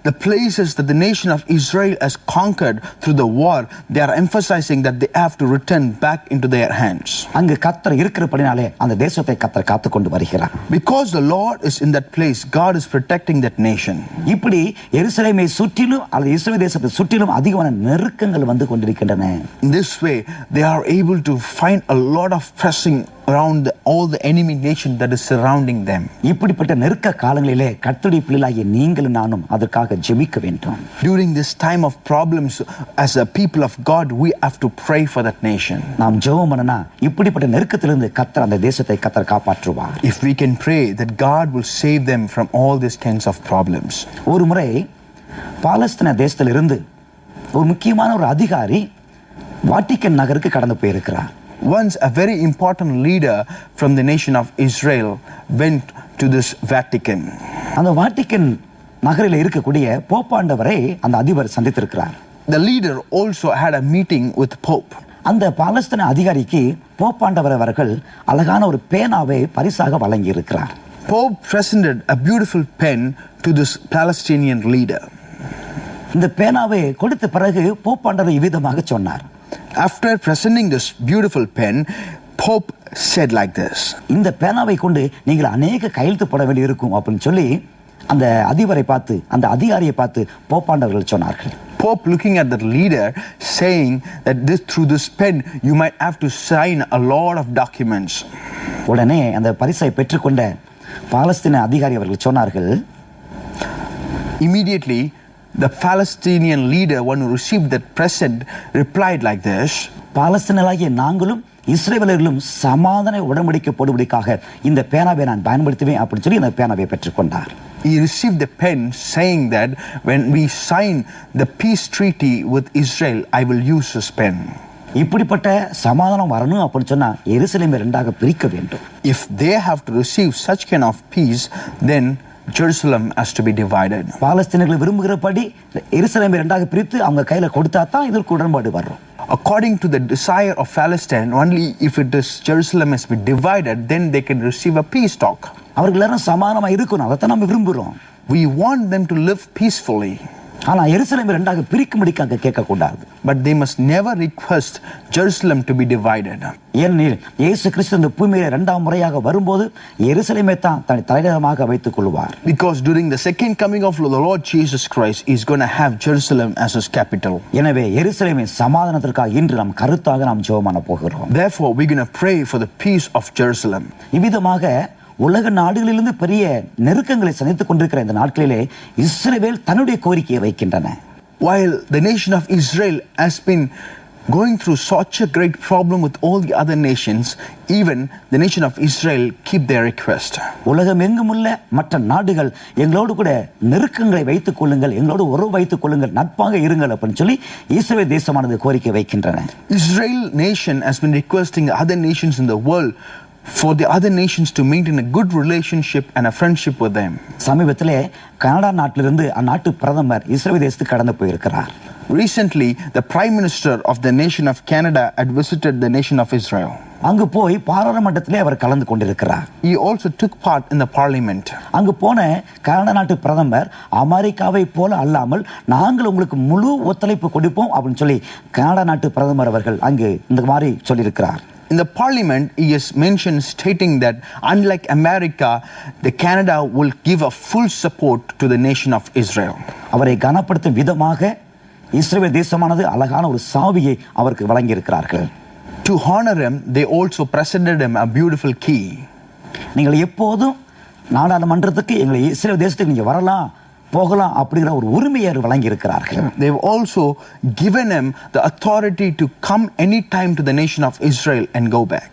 the places that the nation of Israel has conquered through the war, they are emphasizing that they have to return back into their hands. அங்கு கர்த்தர் இருக்கிறபடினாலே அந்த தேசத்தை கர்த்தர் காத்துக்கொண்டு வருகிறார். Because the Lord is in that place, God is protecting that nation. இப்படி எருசலேமை சுற்றிலும் அல்லது இஸ்ரேல் தேசத்தை சுற்றிலும் அதிகமான நெருக்கங்கள் வந்து கொண்டிருக்கின்றன. In this way, they are able to find a lot of pressing around all the enemy nation that is surrounding them. இப்படிப்பட்ட நெருக்க காலங்களிலே கர்த்தருடைய பிள்ளைகளாகிய நீங்களும் நானும் அதற்காக ஜெபிக்க வேண்டும். During this time of problems, as a people of God, we have to pray for that nation. நாம் ஜெபம் பண்ணனா இப்படிப்பட்ட நெருக்கத்திலிருந்து கர்த்தர் அந்த தேசத்தை கர்த்தர் காப்பாற்றுவார். If we can pray that God will save them from all these kinds of problems. ஒரு முறை பாலஸ்தீன தேசத்திலிருந்து ஒரு முக்கியமான ஒரு அதிகாரி வாட்டிக்கன் நகருக்கு கடந்து போயிருக்கிறார். Once a very important leader from the nation of Israel went to this Vatican. அந்த வாட்டிக்கன் நகரில் இருக்கக்கூடிய போப்பாண்டவரை அந்த அதிபர் சந்தித்திருக்கிறார். The leader also had a meeting with Pope. அந்த பாலஸ்தீன அதிகாரிக்கு போப்பாண்டவர் அவர்கள் அழகான ஒரு பேனாவை பரிசாக வழங்கி இருக்கிறார். Pope presented a beautiful pen to this Palestinian leader. இந்த பேனாவை கொடுத்த பிறகு போப்பாண்டவர் இவ்விதமாக சொன்னார். After presenting this beautiful pen, Pope said like this. இந்த பேனாவை கொண்டு நீங்கள் அநேக கையெழுத்து போட வேண்டி இருக்கும் அப்படின்னு சொல்லி அந்த அதிபரை பார்த்து அந்த அதிகாரியை பார்த்து போப்பாண்டவர்கள் சொன்னார்கள். Pope looking at the leader saying that through this pen you might have to sign a lot of documents. உடனே அந்த பரிசை பெற்றுக்கொண்ட பாலஸ்தீன அதிகாரி அவர்கள் சொன்னார்கள். Immediately the Palestinian leader, one who received that present, replied like this. பாலஸ்தீனர்களாகிய நாங்களும் இஸ்ரவேலர்களும் சமாதான உடன்படிக்கை போடும்படிக்காக இந்த பேனாவை நான் பயன்படுத்துவேன் அப்படின்னு சொல்லி அந்த பேனாவை பெற்றுக்கொண்டார். He received the pen saying that when we sign the peace treaty with Israel, I will use this pen. இப்படிப்பட்ட சமாதானம் வரணும் அப்படின்னு சொன்னா எருசலேமை இரண்டாக பிரிக்க வேண்டும். If they have to receive such kind of peace, then Jerusalem has to be divided. பாலஸ்தீனர்கள் விரும்புகிறபடி எருசலேமை இரண்டாக பிரித்து அவங்க கையில கொடுத்தா தான் இதற்கு உடன்பாடு வரும். According to the desire of Palestine, only if it is Jerusalem has been divided, then they can receive a peace talk. அவர்கள் எல்லாரும் சமாதானமா இருக்கணும், அதைத்தான் நம்ம விரும்புகிறோம். We want them to live peacefully. ஆனா எருசலேமை இரண்டாக பிரிக்கும்படிக்காக கேட்கக்கூடாது. But they must never request Jerusalem to be divided. ஏனெனில் இயேசு கிறிஸ்து இந்த பூமியில இரண்டாம் முறையாக வரும்போது எருசலேமை தான் தன் தலைநகரமாக வைத்துக் கொள்வார். Because during the second coming of the Lord Jesus Christ, He's going to have Jerusalem as His capital. எனவே எருசலேமை சமாதானத்திற்காக இன்று நாம் கருத்தாக நாம் ஜெபம் பண்ண போகிறோம். Therefore, we're going to pray for the peace of Jerusalem. இவ்விதமாக உலக நாடுகளிலிருந்து பெரிய நெருக்கங்களை சந்தித்துக் கொண்டிருக்கிற இந்த நாட்களிலே இஸ்ரவேல் தன்னுடைய கோரிக்கையை வைக்கின்றன. While the nation of Israel has been Going through such a great problem with all the other nations, even the nation of Israel keep their request. உலகம் எங்குமுள்ள மற்ற நாடுகள் எங்களோடு கூட நெருக்கங்களை வைத்துக் கொள்ளுங்கள், எங்களோடு உறவு வைத்துக் கொள்ளுங்கள், நட்பாக இருங்கள் அப்படின்னு சொல்லி இஸ்ரவேல் தேசமானது கோரிக்கை வைக்கின்றன. Israel nation has been requesting other nations in the world for the other nations to maintain a good relationship and a friendship with them. சமீபத்திலே கனடா நாட்டிலிருந்து அந்நாட்டு பிரதமர் இஸ்ரவேல் தேசத்துக்கு கடந்து போயிருக்கிறார். Recently, the Prime Minister of the nation of Canada had visited the nation of Israel. அங்கு போய் பாராளுமன்றத்திலே அவர் கலந்து கொண்டிருக்கிறார். He also took part in the parliament. அங்கு போன கனடா நாட்டு பிரதமர் அமெரிக்காவை போல அல்லாமல் நாங்கள் உங்களுக்கு முழு ஒத்துழைப்பு கொடுப்போம் அப்படின்னு சொல்லி கனடா நாட்டு பிரதமர் அவர்கள் அங்கு இந்த மாதிரி சொல்லியிருக்கிறார். In the parliament, he has mentioned stating that unlike America, the Canada will give a full support to the nation of Israel. அவரை கனப்படுத்தும் விதமாக இஸ்ரவேல் தேசமானது அழகான ஒரு சாவியை அவருக்கு வழங்கி இருக்கிறார்கள். To honor him, they also presented him a beautiful key. நீங்கள் எப்போதும் நாடாளுமன்றத்துக்கு எங்களை இஸ்ரவேல் தேசத்துக்கு நீங்க வரலாம் போகலாம் அப்படிங்கிற ஒரு உரிமையை வழங்கி இருக்கிறார்கள். They've also given him the authority to come anytime to the nation of Israel and go back.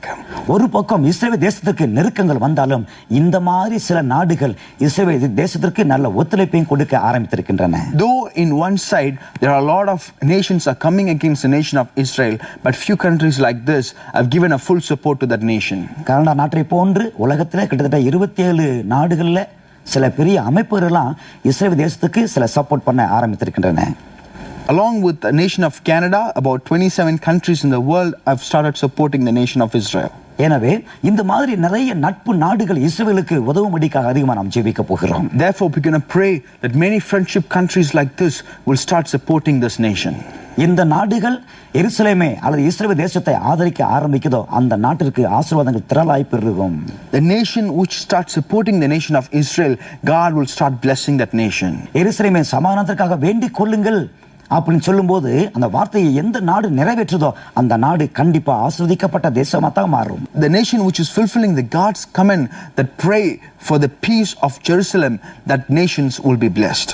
ஒரு பக்கம் இஸ்ரவேல் தேசத்துக்கு நெருக்கங்கள் வந்தாலும் இந்த மாதிரி சில நாடுகள் இஸ்ரவேல் தேசத்திற்கு நல்ல ஒத்துழைப்பையும் கொடுக்க ஆரம்பித்திருக்கின்றன. Though in one side there are a lot of nations are coming against the nation of Israel, but few countries like this have given a full support to that nation. Canada நாட்டை போன்று உலகத்திலே கிட்டத்தட்ட 27 நாடுகளில் சில பெரிய அமைப்புகளெல்லாம் இஸ்ரவேல் தேசத்துக்கு சில support பண்ண ஆரம்பித்திருக்கின்றன. Along with the nation of Canada, about 27 countries in the world have started supporting the nation of Israel. எனவே இந்த மாதிரி நிறைய நட்பு நாடுகள் இஸ்ரவேலுக்கு உதவும்படிக்காக அதிகமாக நாம் ஜெபிக்க போகிறோம். Therefore, we're going to pray that many friendship countries like this will start supporting this nation. இந்த நாடுகள் எருசலேமே அல்லது இஸ்ரவேல் தேசத்தை ஆதரிக்க ஆரம்பிக்குதோ அந்த நாட்டிற்கு ஆசீர்வாதங்கள் திரளாய் பெருகும். The nation which starts supporting the nation of Israel, God will start blessing that nation. எருசலேமே சமாதானத்திற்காக வேண்டிக் கொள்ளுங்கள் அப்படின்னு சொல்லும்போது அந்த வார்த்தையை எந்த நாடு நிறைவேற்றுதோ அந்த நாடு கண்டிப்பா ஆசீர்வதிக்கப்பட்ட தேசமா தான் மாறும். The nation which is fulfilling the God's command that pray for the peace of Jerusalem, that nations will be blessed.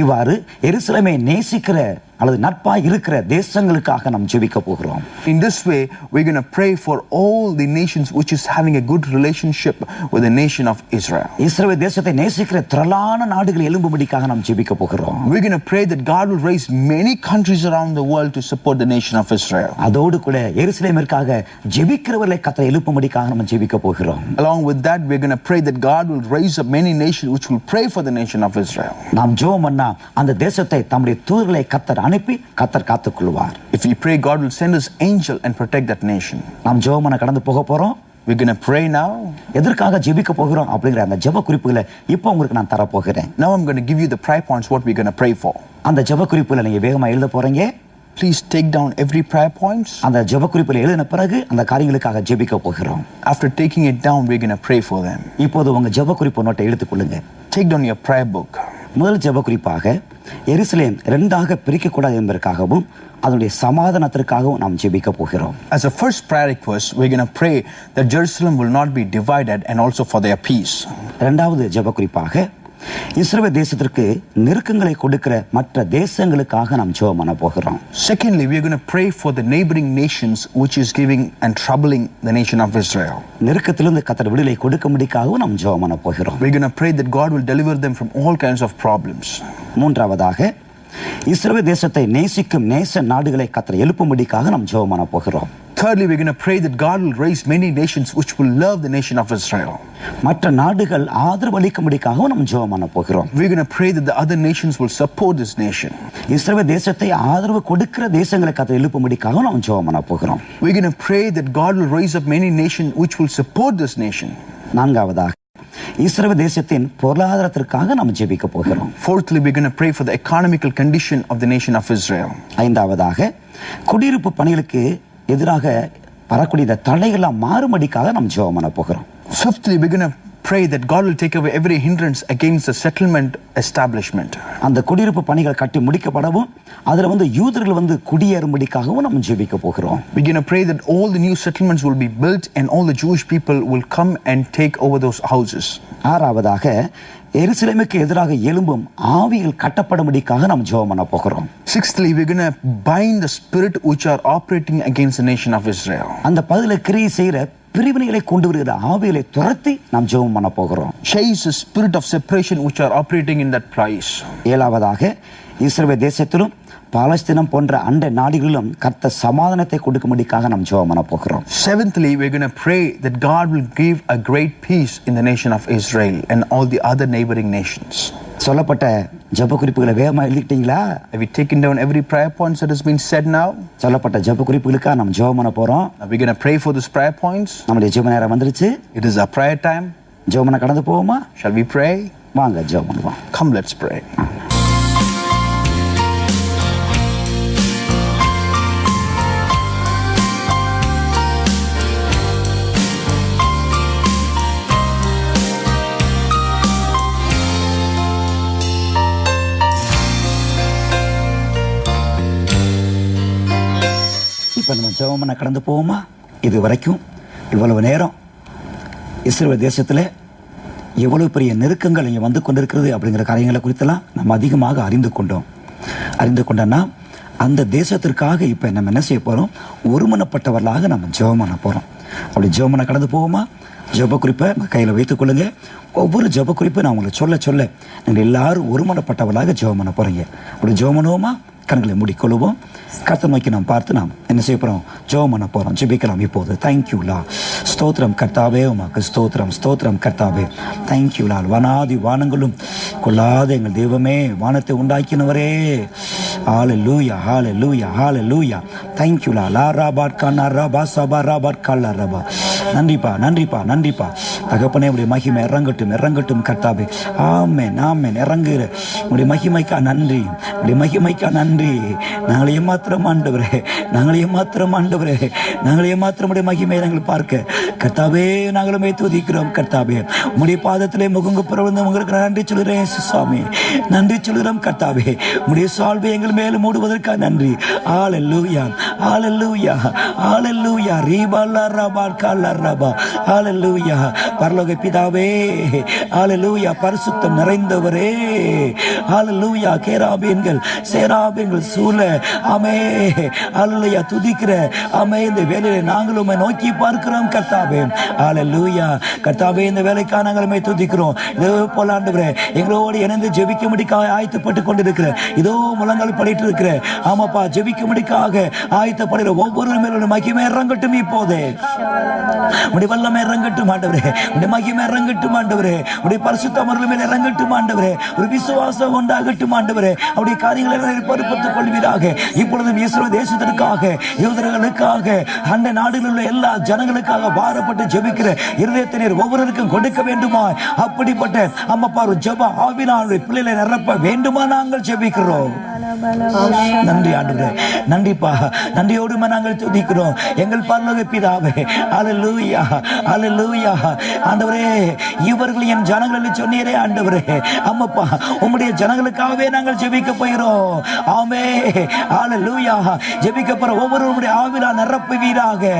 இவ்வாறு எருசலேமை நேசிக்கிற அல்லது நட்பாய் இருக்கிற தேசங்களுக்காக நாம் ஜெபிக்க போகிறோம். In this way, we're going to pray for all the nations which is having a good relationship with the nation of Israel. இஸ்ரவேல் தேசத்தை நேசிக்கிற திரளான நாடுகள் எழும்பும்படிக்காக நாம் ஜெபிக்க போகிறோம். We're going to pray that God will raise many countries around the world to support the nation of Israel. அதோடு கூட எருசலேமிற்காக ஜெபிக்கிறவர்களை கர்த்தர் எழுப்பும்படிக்காக நாம் ஜெபிக்க போகிறோம். Along with that, we're going to pray that God will raise up many nations which will pray for the nation of Israel. நாம் ஜெபம் பண்ணா அந்த தேசத்தை தம்முடைய தூதர்களை கர்த்தர் அனுப்பி கர்த்தர் காத்துக்கொள்வார். If we pray, God will send His angel and protect that nation. நாம் ஜெபம் பண்ண கடந்து போக போறோம். We're going to pray now. எதற்காக ஜெபிக்க போகிறோம் அப்படிங்கிற அந்த ஜெப குறிப்புகளை இப்போ உங்களுக்கு நான் தர போகிறேன். Now I'm going to give you the prayer points what we're going to pray for. அந்த ஜெப குறிப்புகளை நீங்க வேகமா எழுத போறீங்க. Please take down every prayer points. அந்த ஜெப குறிப்புகளை எழுதின பிறகு அந்த காரியங்களுக்காக ஜெபிக்க போகிறோம். After taking it down, we're going to pray for them. இப்போது உங்க ஜெப குறிப்பு நோட்டை எடுத்துக்கொள்ளுங்க. Take down your prayer book. முதல் ஜெப குறிப்பாக எருசலேம் இரண்டாக பிரிக்கக்கூடாது என்பதற்காகவும் அதனுடைய சமாதானத்திற்காகவும் நாம் ஜெபிக்க போகிறோம். As a first prayer request, we're going to pray that Jerusalem will not be divided and also for their peace. இரண்டாவது ஜெப குறிப்பாக இஸ்ரவேல் தேசத்திற்கு நெருக்கங்களை கொடுக்கிற மற்ற தேசங்களுக்காக நாம் ஜெபம் பண்ண போகிறோம். Secondly, we're going to pray for the neighboring nations which is giving and troubling the nation of Israel. நெருக்கத்திலிருந்து கர்த்தர் விடுதலை கொடுக்கும்படிக்காகவும் நாம் ஜெபம் பண்ண போகிறோம். We're going to pray that God will deliver them from all kinds of problems. மூன்றாவதாக இஸ்ரவேல் தேசத்தை நேசிக்கும் நேச நாடுகளை கர்த்தர் எழுப்பும்படிக்காக நாம் ஜெபம் பண்ண போகிறோம். Thirdly, we're going to pray that God will raise many nations which will love the nation of Israel. மற்ற நாடுகள் ஆதரவு அளிக்கும்படிக்காகவும் நாம் ஜெபம் பண்ண போகிறோம். We're going to pray that the other nations will support this nation. இஸ்ரவேல் தேசத்தை ஆதரவு கொடுக்கிற தேசங்களை கர்த்தர் எழுப்பும்படிக்காகவும் நாம் ஜெபம் பண்ண போகிறோம். We're going to pray that God will raise up many nations which will support this nation. நான்காவதாக இஸ்ரவேல் தேசத்தின் பொருளாதாரத்திற்காக நாம் ஜெபிக்க போகிறோம். Fourthly, we're going to pray for the economical condition of the nation of Israel. ஐந்தாவதாக குடியிருப்பு பணிகளுக்கு எதிராக வரக்கூடிய தடைகளாக மாறும்படிக்காக நாம் ஜெபம் பண்ண போகிறோம். Fifthly, we're going to pray that God will take away every hindrance against the settlement establishment. அந்த குடியிருப்பு பணிகள் கட்டி முடிக்கப்படவும் அதுல யூதர்கள் குடியேறும்படிக்காகவும் நம்ம ஜெபிக்க போகிறோம். We're going to pray that all the new settlements will be built and all the Jewish people will come and take over those houses. ஆறாவதாக எருசலேமுக்கு எதிராக எழும்பும் ஆவிகள் கட்டப்படும்படிக்காக நாம் ஜெபம் பண்ண போகிறோம். Sixthly, we're going to bind the spirit which are operating against the nation of Israel. அந்த பதில கிரியை செய்யற பிரிவினைகளை கொண்டு வருகிற ஆவிகளை துரத்தி நாம் ஜெபம் பண்ண போகிறோம். Chase the spirit of separation which are operating in that place. ஏழாவதாக இஸ்ரவேல் தேசத்திலும் பாலஸ்தீனம் போன்ற அண்டை நாடுகளிலும் கர்த்தர் சமாதானத்தை கொடுக்கும்படிக்காக நாம் ஜெபம் பண்ண போகிறோம். Seventhly, we're going to pray that God will give a great peace in the nation of Israel and all the other neighboring nations. சொல்லப்பட்ட ஜெப குறிப்புகளை வேகமா எழுதிட்டீங்களா? Have you taken down every prayer points that has been said now? சொல்லப்பட்ட ஜெப குறிப்புகளுக்காக நாம் ஜெபம் பண்ண போறோம். Now we're going to pray for these prayer points. நம்முடைய ஜெப நேரம் வந்துருச்சு. It is our prayer time. ஜெபம் பண்ண கடந்து போவோமா? Shall we pray? வாங்க ஜெபம் பண்ணுவோம். Come, let's pray. இப்போ நம்ம ஜெபம் பண்ண கடந்து போவோமா? இது வரைக்கும் இவ்வளவு நேரம் இஸ்ரவேல் தேசத்தில் எவ்வளவு பெரிய நெருக்கங்கள் இங்கே வந்து கொண்டிருக்கிறது அப்படிங்கிற காரியங்களை குறித்தெல்லாம் நம்ம அதிகமாக அறிந்து கொண்டோம்னா அந்த தேசத்திற்காக இப்போ நம்ம என்ன செய்ய போகிறோம்? ஒருமனப்பட்டவர்களாக நம்ம ஜெபம் பண்ண போகிறோம். அப்படி ஜெபம் பண்ண கடந்து போவோமா? ஜெப குறிப்பை கையில் வைத்துக்கொள்ளுங்க. ஒவ்வொரு ஜெப குறிப்பை நான் உங்களுக்கு சொல்ல நீங்கள் எல்லாரும் ஒருமனப்பட்டவர்களாக ஜெபம் பண்ண போகிறீங்க. அப்படி ஜெபம் பண்ணுவோமா? கண்களை மூடிக்கொள்ளுவோம். கர்த்தர் நோக்கி நாம் பார்த்து நாம் என்ன செய்ய போகிறோம்? ஜெபம் பண்ண போகிறோம். ஜெபிக்கலாம் இப்போது. தேங்க்யூலா, ஸ்தோத்திரம் கர்த்தாவே, உமக்கு ஸ்தோத்திரம் கர்த்தாவே. தேங்க்யூலா, வனாதி வானங்களும் கொள்ளாத எங்கள் தெய்வமே, வானத்தை உண்டாக்கினவரே. ஹalleluya ஹalleluya ஹalleluya. தேங்க்யூலா. லா ராபாட் கானா ராபா சபா ராபாட் காலா ரபா. நன்றிப்பா தகப்பனே, உடைய மகிமை இறங்கட்டும் கர்த்தாவே. ஆமென் இறங்குகிற உடைய மகிமைக்கா நன்றி, உடைய மகிமைக்கா நன்றி. நாங்களே மாத்திரம் ஆண்டவரே, உடைய மகிமையை நாங்கள் பார்க்க கர்த்தாவே நாங்களுமே துதிக்கிறோம் கர்த்தாவே. உடைய பாதத்திலே முகங்குப்புறவிழ்ந்து உங்களுக்கு நன்றி சொல்கிறேன் சுவாமி, நன்றி சொல்கிறோம் கர்த்தாவே. உடைய சால்வை எங்கள் மேலும் மூடுவதற்காக நன்றி. ஹalleluya ஹalleluya ஹalleluya. ரீபாலா ராபால் காலா ரபா. ஹalleluya. பரலோக பிதாவே, ஹalleluya. பரிசுத்தம் நிறைந்தவரே, ஹalleluya. கேராபீன்கள் சேராபீன்கள் சூழ ஆமே, ஹalleluya. துதிக்கிற ஆமே இந்த வேளையிலே நாங்களும் உம்மை நோக்கி பார்க்கிறோம் கர்த்தாவே. ஹalleluya. கர்த்தாவே, இந்த வேலைக்காக நாங்களுமே துதிக்கிறோம். இதோ போல ஆண்டவரே எங்களோடு இணைந்து ஜெபிக்கும்படிக்காக ஆயத்தப்பட்டு கொண்டிருக்கிற இதோ முழங்கால் படிட்டு இருக்கிற ஆமாப்பா ஜெபிக்கும்படிக்காக ஆயத்தப்படுகிற ஒவ்வொரு மேலும் மகிமை இறங்கட்டும் இப்போதே. உடைய வல்லமை இறங்கட்டும் ஆண்டவரே, உடைய மகிமை இறங்கட்டும் ஆண்டவரே, உடைய பரிசுத்த அமர்வுகள் மேல் இறங்கட்டும் ஆண்டவரே. ஒரு விசுவாசம் உண்டாகட்டும் ஆண்டவரே. அவருடைய காரியங்களை பொறுப்படுத்திக் கொள்வீராக. இப்பொழுதும் இஸ்ரவேல் தேசத்திற்காக, யூதர்களுக்காக, அண்டை நாடுகளில் உள்ள எல்லா ஜனங்களுக்காக பாரப்பட்டு ஜெபிக்கிற இருதயத்தை நீர் ஒவ்வொருவருக்கும் கொடுக்க வேண்டுமா? அப்படிப்பட்ட அம்மப்பா ஒரு ஜெப ஆவியினாலே பிள்ளைகளை நிரப்ப வேண்டுமா? நாங்கள் ஜெபிக்கிறோம். நன்றி ஆண்டவரே, நன்றிப்பா. நன்றியோடு நாங்கள் துதிக்கிறோம் எங்கள் பரலோக பிதாவே. ஹalleluya ஹalleluya. ஆண்டவரே, இவர்கள் என் ஜனங்களை சொன்னீரே ஆண்டவரே. அம்மப்பா, உம்முடைய ஜனங்களுக்காகவே நாங்கள் ஜெபிக்க போகிறோம். ஆமே, ஹalleluya. ஜெபிக்க போற ஒவ்வொருவருடைய ஆவியில நிரப்புவீராக.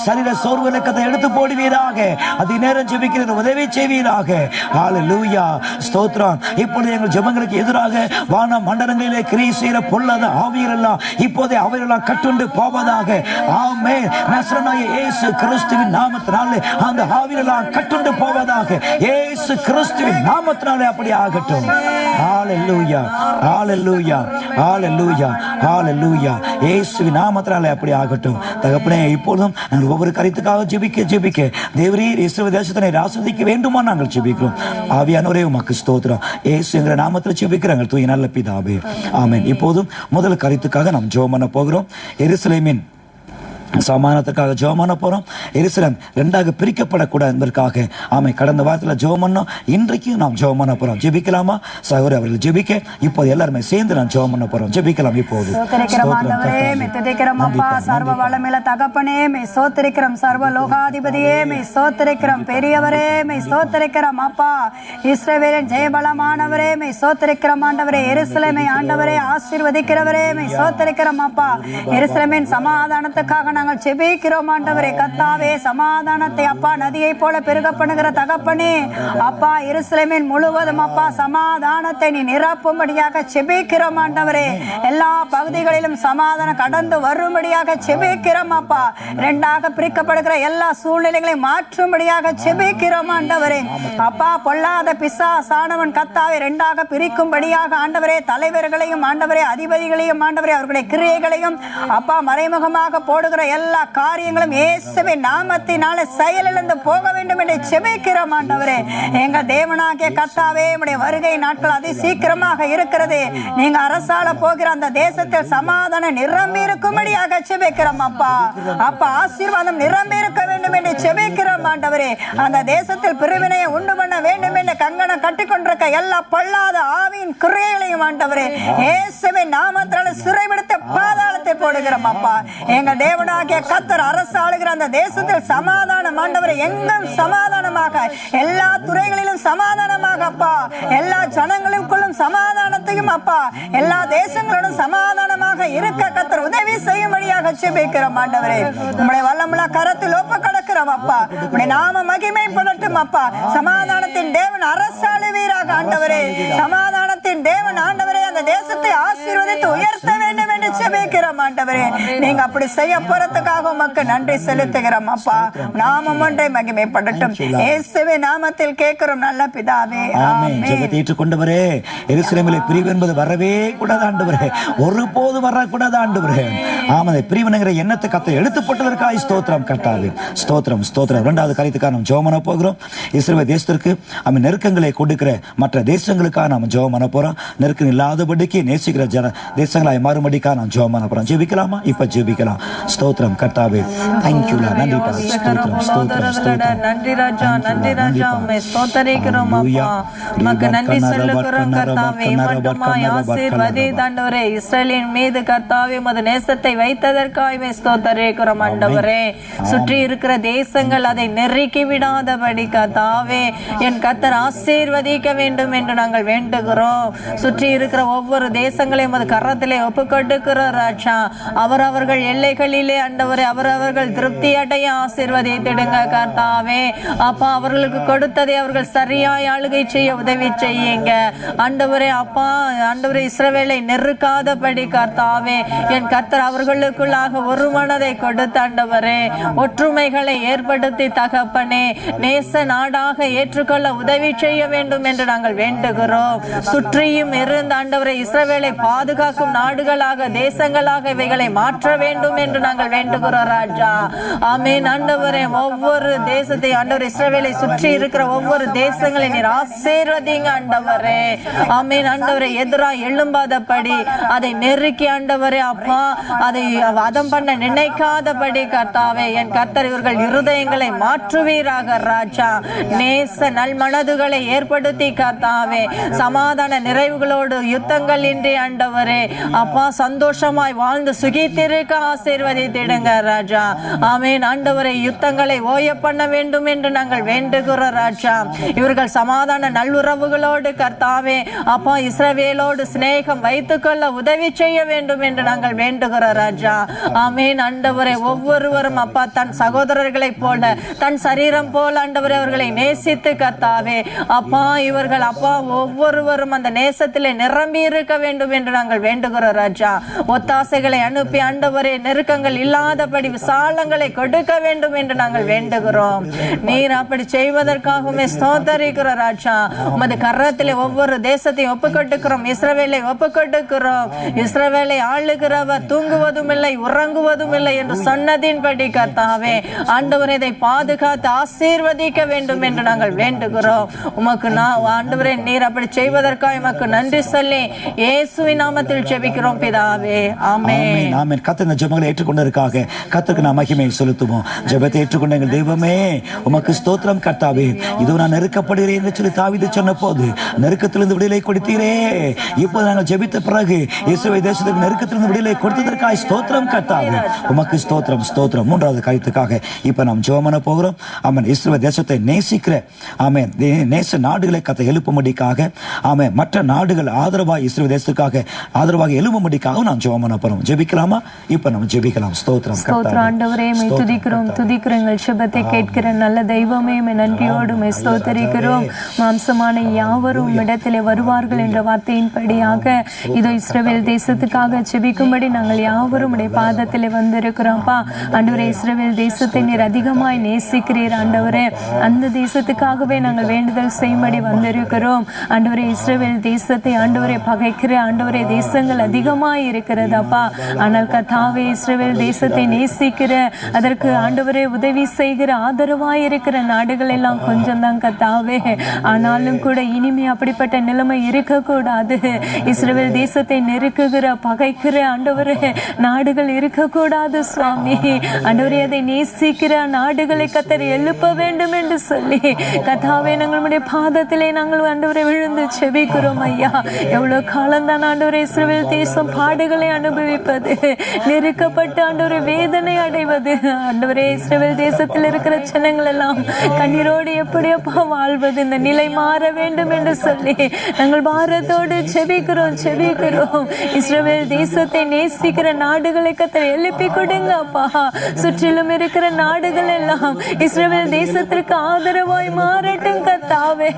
சரீர சோர்வுகளை கதை எடுத்து போடுவீராக. அதே நேரம் ஜெபிக்கிற உதவி செய்வீராக. ஹalleluya. ஸ்தோத்திரம். இப்பொழுது எங்கள் ஜெபங்களுக்கு எதிராக வான மண்டலங்களிலே கிரியை செய்கிற பொல்லாத ஆவிகள் எல்லாம் இப்போதே அவையெல்லாம் கட்டுண்டு போவதாக. ஆமென். நசரேயனாகிய இயேசு கிறிஸ்துவின் நாமத்தினாலே அந்த ஆவிகள் எல்லாம் கட்டுண்டு போவதாக. இயேசு கிறிஸ்துவின் நாமத்தினாலே அப்படி ஆகட்டும். ஹalleluya ஹalleluya ஹalleluya ஹalleluya. இயேசுவின் நாமத்தினாலே அப்படி ஆகட்டும். தகப்பனே, இப்பொழுதும் நாங்கள் ஒவ்வொரு காரியத்துக்காக ஜெபிக்க தேவரீர் இஸ்ரவேல் தேசத்தை ஆசீர்வதிக்க வேண்டுமா நாங்கள் ஜெபிக்கிறோம். ஆவியானவரே, உமக்கு ஸ்தோத்திரம். இயேசு என்கிற நாமத்தில் ஜெபிக்கிறாங்க தூய நல்ல பிதாவே. ஆமென். இப்போதும் முதல் காரியத்துக்காக நாம் ஜெபம் பண்ண போகிறோம். எருசலேமின் சமாதானத்துக்காக ஜெபம் பண்ண போறோம். எருசலேம் ரெண்டாக பிரிக்கப்படக்கூடாது என்பதற்காக ஆமை கடந்த வாரத்தில் ஜெபம் பண்ணோம். இன்றைக்கு நாம் ஜெபம் பண்ண போறோம். ஜெபிக்கலாமா சகோதரி? அவர்கள் ஜெபிக்க இப்போது எல்லாருமே சேர்ந்து நான் ஜெபம் பண்ண போறோம். ஜெபிக்கலாம் இப்போது. சர்வ வளமில தகப்பனே மே சோத்திரிக்கிறோம். சர்வ லோகாதிபதியே மே சோத்திரிக்கிறோம். பெரியவரே மே சோத்திரிக்கிறோம். அப்பா இஸ்ரவேலின் ஜெயபலமானவரே மே சோத்திரிக்கிறோம். ஆண்டவரே எருசலேமை ஆண்டவரே ஆசீர்வதிக்கிறவரே மே சோத்திரிக்கிறோம். அப்பா எருசலேமின் சமாதானத்துக்காக நாங்கள் செபிக்கிறோம். ஆண்டவரே கர்த்தாவே சமாதானத்தை அப்பா நதியை போல பெருக பண்ணுகிற தகப்பனே அப்பா எருசலேமின் முழுவதும் அப்பா சமாதானத்தை நீ நிரப்பும்படியாக செபிக்கிறோம். ஆண்டவரே எல்லா பகுதிகளிலும் சமாதானம் கடந்து வரும்படியாக செபிக்கிறோம். அப்பா ரெண்டாக பிரிக்கப்படுகிற எல்லா சூழ்நிலைகளையும் மாற்றும்படியாக செபிக்கிறோம். ஆண்டவரே அப்பா பொல்லாத பிசாசானவன் கர்த்தாவே ரெண்டாக பிரிக்கும்படியாக ஆண்டவரே தலைவர்களையும் ஆண்டவரே அதிபதிகளையும் ஆண்டவரே அவர்களுடைய கிரியைகளையும் அப்பா மறைமுகமாக போடுகிற எல்லா காரியங்களும் இயேசுவின் நாமத்தினால செயலிழந்து போக வேண்டும் என்று செபிக்கிறோம். ஆண்டவரே எங்க தேவனாகிய கர்த்தாவே உம்முடைய வருகை நாட்கள் அதி சீக்கிரமாக இருக்கிறது. நீங்க அரசாள போகிற அந்த தேசத்தில் சமாதானம் நிரம்பி இருக்கும்படியாக செபிக்கிறோம். அப்பா அப்பா ஆசீர்வாதம் நிரம்பி இருக்க வேண்டும் என்று செபிக்கிறோம். ஆண்டவரே அந்த தேசத்தில் பிரிவினையை உண்டு பண்ண வேண்டும் என்று கங்கணம் கட்டி கொண்டிருக்க எல்லா பொல்லாத ஆவியின் கிரியைகளையும் ஆண்டவரே இயேசுவின் நாமத்தினால சிறைபிடித்த பாதாளத்தை போடுகிறோம். அப்பா எங்க தேவனாகிய கர்த்தர் அரசாளுகிற அந்த தேசத்தில் சமாதானம் ஆண்டவரே எங்கும் சமாதானமாக எல்லா துறைகளிலும் சமாதானமாக அப்பா எல்லா ஜனங்களுக்குள்ளும் சமாதானத்தையும் அப்பா எல்லா தேசங்களோடும் சமாதானமாக இருக்க கர்த்தர் உதவி செய்யும்படியாக செபிக்கிறோம். ஆண்டவரே உம்முடைய வல்லமுள்ள கரத்தில் ஒப்பு கடக்கிறோம். அப்பா உம்முடைய நாம மகிமைப்படட்டும். அப்பா சமாதானத்தின் தேவன் அரசாளுவீராக. ஆண்டவரே சமாதானத்தின் தேவன் ஆண்டவரே அந்த தேசத்தை ஆசீர்வதித்து உயர்த்த வேண்டும் என்று செபிக்கிறோம். ஆண்டவரே நீங்க அப்படி செய்ய போறதுக்காக உமக்கு நன்றி செலுத்துகிறோம். அப்பா நாமம் ஒன்றை மகிமைப்படட்டும். இயேசுவின் நாமத்தில் கேட்கிறோம் நல்ல பிதாவே ஆமென். ஜெபத்தை ஏற்றுக்கொண்டவரே எருசலேமிலே பிரிவு என்பது வரவே கூடாது ஆண்டவரே, ஒருபோது வரக்கூடாது ஆண்டவரே. ஆமாம் பிரிவினைங்கிற எண்ணத்தை கர்த்தர் எடுத்து போட்டதற்காக ஸ்தோத்திரம் கர்த்தாவே, ஸ்தோத்திரம் ஸ்தோத்திரம். இரண்டாவது காரியத்துக்காக நாம் ஜெபம் பண்ண போகிறோம். இஸ்ரவேல் தேசத்திற்கு அவன் நெருக்கங்களை கொடுக்கிற மற்ற தேசங்களுக்காக நாம் ஜெபம் பண்ண போறோம். நெருக்கம் இல்லாதபடிக்கு நேசிக்கிற தேசங்களாய் மாறும்படிக்காக நாம் ஜெபம் பண்ண போறோம். ஜெபிக்கலாமா? இப்ப ஜெபிக்கலாம். ஸ்தோத்திரம் கர்த்தாவே, தேங்க்யூ நன்றி ஸ்தோத்திரம் ஸ்தோத்திரம் ஸ்தோத்திரம். நன்றி ராஜா, நன்றி ராஜா, உம்மை ஸ்தோத்திரிக்கிறோம். அப்பா உமக்கு நன்றி சொல்லுகிறோம் கர்த்தாவே. மட்டுமாய் ஆசீர்வதித்து ஆண்டவரே இஸ்ரவேலின் மீது கர்த்தாவே உமது நேசத்தை வைத்ததற்காக உம்மை ஸ்தோத்திரிக்கிறோம். ஆண்டவரே சுற்றி இருக்கிற தேசங்கள் அதை நெருக்கி விடாதபடி கர்த்தாவே என் கர்த்தர் ஆசீர்வதிக்க வேண்டும் என்று நாங்கள் வேண்டுகிறோம். சுற்றி இருக்கிற ஒவ்வொரு தேசங்களையும் உமது கரத்திலே ஒப்புக்கொடுக்கிறோம் ராஜா. அவரவர்கள் எல்லைகளிலே ஆண்டவரே அவரவர்கள் திருப்தி அடைய ஆசீர்வதித்திடுங்க கர்த்தாவே. அப்பா அவர்களுக்கு கொடுத்ததை அவர்கள் சரியாய் ஆளுகை செய்ய உதவி செய்யுங்க ஆண்டவரே. அப்பா ஆண்டவரே இஸ்ரவேலை நெருக்காதபடி கர்த்தாவே என் கர்த்தர் அவர்களுக்குள்ளாக ஒரு மனதை கொடுத்த ஆண்டவரே ஒற்றுமைகளை ஏற்படுத்தி தகப்பனே நேச நாடாக ஏற்றுக்கொள்ள உதவி செய்ய வேண்டும் என்று நாங்கள் வேண்டுகிறோம். சுற்றியும் இருந்த ஆண்டவரே இஸ்ரவேலை பாதுகாக்கும் நாடுகளாக தேசங்களாக இவைகளை மாற்ற வேண்டும் என்று நாங்கள் வேண்டுகிறோம் ராஜா. ஆமென் ஆண்டவரே. ஒவ்வொரு தேசத்தை ஆண்டவரே இஸ்ரவேலை சுற்றி இருக்கிற ஒவ்வொரு தேசங்களை நீர் ஆசீர்வதிங்க ஆண்டவரே. ஆமென் ஆண்டவரே. எதிராக எழும்பாதபடி அதை நெருக்கி ஆண்டவரே அப்பா அதை வதம் பண்ண நினைக்காதபடி கர்த்தாவே என் கர்த்தர் இவர்கள் இருதயங்களை மாற்றுவீராக ராஜா. நேச நல்மனதுகளை ஏற்படுத்தி கர்த்தாவே சமாதான நிறைவுகளோடு யுத்தங்கள் இன்றி ஆண்டவரே அப்பா சந்தோஷமாய் வாழ்ந்து சுகித்திருக்க ஆசீர்வதித்திடுங்க ராஜா. ஆமென் ஆண்டவரே. யுத்தங்களை ஓய பண்ண வேண்டும் என்று நாங்கள் வேண்டுகிறோம் ராஜா. இவர்கள் சமாதான நல்லுறவுகளோடு கர்த்தாவே அப்பா இஸ்ரவேலோடு சிநேகம் வைத்துக் கொள்ள உதவி செய்ய வேண்டும் என்று நாங்கள் வேண்டுகிறோம் ராஜா. ஆமென் ஆண்டவரே. ஒவ்வொருவரும் அப்பா தன் சகோதரர்களை போல தன் சரீரம் போல ஆண்டவரே அவர்களை நேசித்து கர்த்தாவே அப்பா இவர்கள் அப்பா ஒவ்வொருவரும் அந்த நேசத்திலே நிரம்பி இருக்க வேண்டும் என்று நாங்கள் வேண்டுகிறோம் ராஜா. ஒத்தாசைகளை அனுப்பி ஆண்டவரே நெருக்கங்கள் இல்லாதபடி விசாலங்களை கொடுக்க வேண்டும் என்று நாங்கள் வேண்டுகிறோம். நீர் அப்படி செய்வதற்காகவே ஸ்தோத்திரிக்கிறோம் ராஜா. உமது கரத்திலே ஒவ்வொரு தேசத்தையும் ஒப்புக்கொடுக்கிறோம். இஸ்ரவேலை ஒப்புக்கொடுக்கிறோம். இஸ்ரவேலை ஆளுகிறவர் தூங்குவதும் இல்லை உறங்குவதும் இல்லை என்று சொன்னதின்படி கர்த்தாவே ஆண்டவரே இதை பாதுகாத்து ஆசீர்வதிக்க வேண்டும் என்று நாங்கள் வேண்டுகிறோம். உமக்கு ஆண்டவரே நீர் அப்படி செய்வதற்காக உமக்கு நன்றி சொல்லி இயேசுவின் நாமத்தில் ஜெபிக்கிறோம் பிதாவே. கர்த்தாவே. ஆமென். ஆமென், ஆமென். கர்த்தர் இந்த ஜெபங்களை ஏற்றுக்கொண்டதற்காக கர்த்தருக்கு நாம் மகிமையை செலுத்துவோம். ஜெபத்தை ஏற்றுக்கொண்ட எங்கள் தெய்வமே உமக்கு ஸ்தோத்திரம் கர்த்தாவே. இதோ நான் நெருக்கப்படுகிறேன் என்று சொல்லி தாவீது சொன்ன போது நெருக்கத்திலிருந்து விடுதலை கொடுத்தீரே. இப்போது நாங்கள் ஜெபித்த பிறகு இஸ்ரவேல் தேசத்துக்கு நெருக்கத்திலிருந்து விடுதலை கொடுத்ததற்காக ஸ்தோத்திரம் கர்த்தாவே. உமக்கு ஸ்தோத்திரம், ஸ்தோத்திரம். மூன்றாவது காரியத்துக்காக இப்ப நாம் ஜெபம் பண்ண போகிறோம். ஆமென். இஸ்ரவேல் தேசத்தை நேசிக்கிற ஆமென் நேச நாடுகளை கத்தை எழுப்பும்படிக்காக ஆமென் மற்ற நாடுகள் ஆதரவாக இஸ்ரவேல் தேசத்துக்காக ஆதரவாக எழுப்பும்படிக்காக நாம் ஜெபம் பண்ண போறோம். ஜெபிக்கலாமா? இப்ப நம்ம ஜெபிக்கலாம். ஸ்தோத்திரம் ஸ்தோத்திரம் ஆண்டவரே, மை துதிக்கிறோம் எங்கள் ஜெபத்தை கேட்கிற நல்ல தெய்வமே, மை நன்றியோடு மை ஸ்தோத்தரிக்கிறோம். மாம்சமான யாவரும் இடத்திலே வருவார்கள் என்ற வார்த்தையின்படியாக இதோ இஸ்ரவேல் தேசத்துக்காக ஜெபிக்கும்படி நாங்கள் யாவரும் உடைய பாதத்திலே வந்திருக்கிறோம்ப்பா. ஆண்டவரே, இஸ்ரவேல் தேசத்தை நீர் அதிகமாய் நேசிக்கிறீர் ஆண்டவரே. அந்த தேசத்துக்காகவே நாங்கள் வேண்டுதல் செய்யும்படி வந்திருக்கிறோம் ஆண்டவரே. இஸ்ரவேல் தேசத்தை ஆண்டவரே பகைக்கிற ஆண்டவரே தேசங்கள் அதிகமாய் இருக்கிறதப்பா. ஆனால் கர்த்தாவே, இஸ்ரவேல் தேசத்தை நேசிக்கிற அதற்கு ஆண்டவரே உதவி செய்கிற ஆதரவாய் இருக்கிற நாடுகள் எல்லாம் கொஞ்சம் தான் கர்த்தாவே. ஆனாலும் கூட இனிமே அப்படிப்பட்ட நிலைமை இருக்கக்கூடாது. இஸ்ரவேல் தேசத்தை நெருக்குகிற பகைக்கிற ஆண்டவரே நாடுகள் இருக்கக்கூடாது சுவாமி. ஆண்டவரே, அதை நேசிக்கிற நாடுகளை கர்த்தர் எழுப்ப வேண்டும் என்று சொல்லி கர்த்தாவே நம்மளுடைய பாதத்திலே நாங்கள் ஆண்டவரை விழுந்து செபிக்கிறோம் ஐயா. எவ்வளவு காலம்தான் ஆண்டவரே இஸ்ரவேல் தேசம் பாடுகளை அனுபவிப்பது, நெருக்கப்பட்டு ஆண்டவரை வேதனை அடைவது. ஆண்டவரே, இஸ்ரவேல் தேசத்தில் இருக்கிற ஜனங்கள் எல்லாம் கண்ணீரோடு எப்படியப்பா வாழ்வது? இந்த நிலை மாற வேண்டும் என்று சொல்லி நாங்கள் பாரத்தோடு செபிக்கிறோம். இஸ்ரவேல் தேசத்தை நேசிக்கிற நாடுகளை கர்த்தர் எழுப்பி கொடுங்க அப்பா. சுற்றிலும் இருக்கிற நாடுகள் எல்லாம் இஸ்ரவேல் தேசத்திற்கு ஆதரவாய் மாறட்டும் கர்த்தாவே.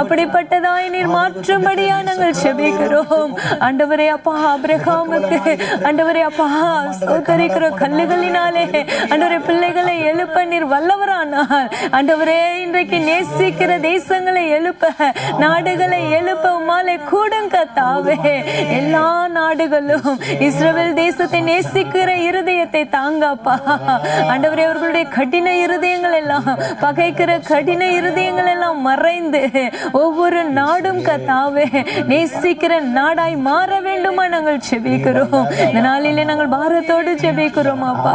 அப்படிப்பட்டதாய் நீர் மாற்றும்படியா நாங்கள் செபிக்கிறோம் ஆண்டவரே. அப்பா, ஆபிரகாமுக்கு ஆண்டவரே அப்பா ஸ்தோத்தரிக்கிற கல்லுகளினாலே ஆண்டவரே பிள்ளைகளை எழுப்ப நீர் வல்லவரானால் ஆண்டவரே, இன்றைக்கு நேசிக்கிற தேசங்களை எழுப்ப நாடுகளை எழுப்ப உம்மாலே கூடும் கர்த்தாவே. எல்லா நாடுகளும் இஸ்ரவேல் தேசத்தை நேசிக்கிற இருதயத்தை தாங்கப்பா ஆண்டவரே. அவர்களுடைய கடின இருதயங்கள் எல்லாம் பகைக்கிற கடின இருதயங்கள் எல்லாம் மறைந்து ஒவ்வொரு நாடும் கர்த்தாவே நேசிக்கிற நாடாய் மாற வேண்டுமா நாங்கள் செபிக்கிறோம். இந்த நாளிலே நாங்கள் பாரத்தோடு செபிக்கிறோம் அப்பா.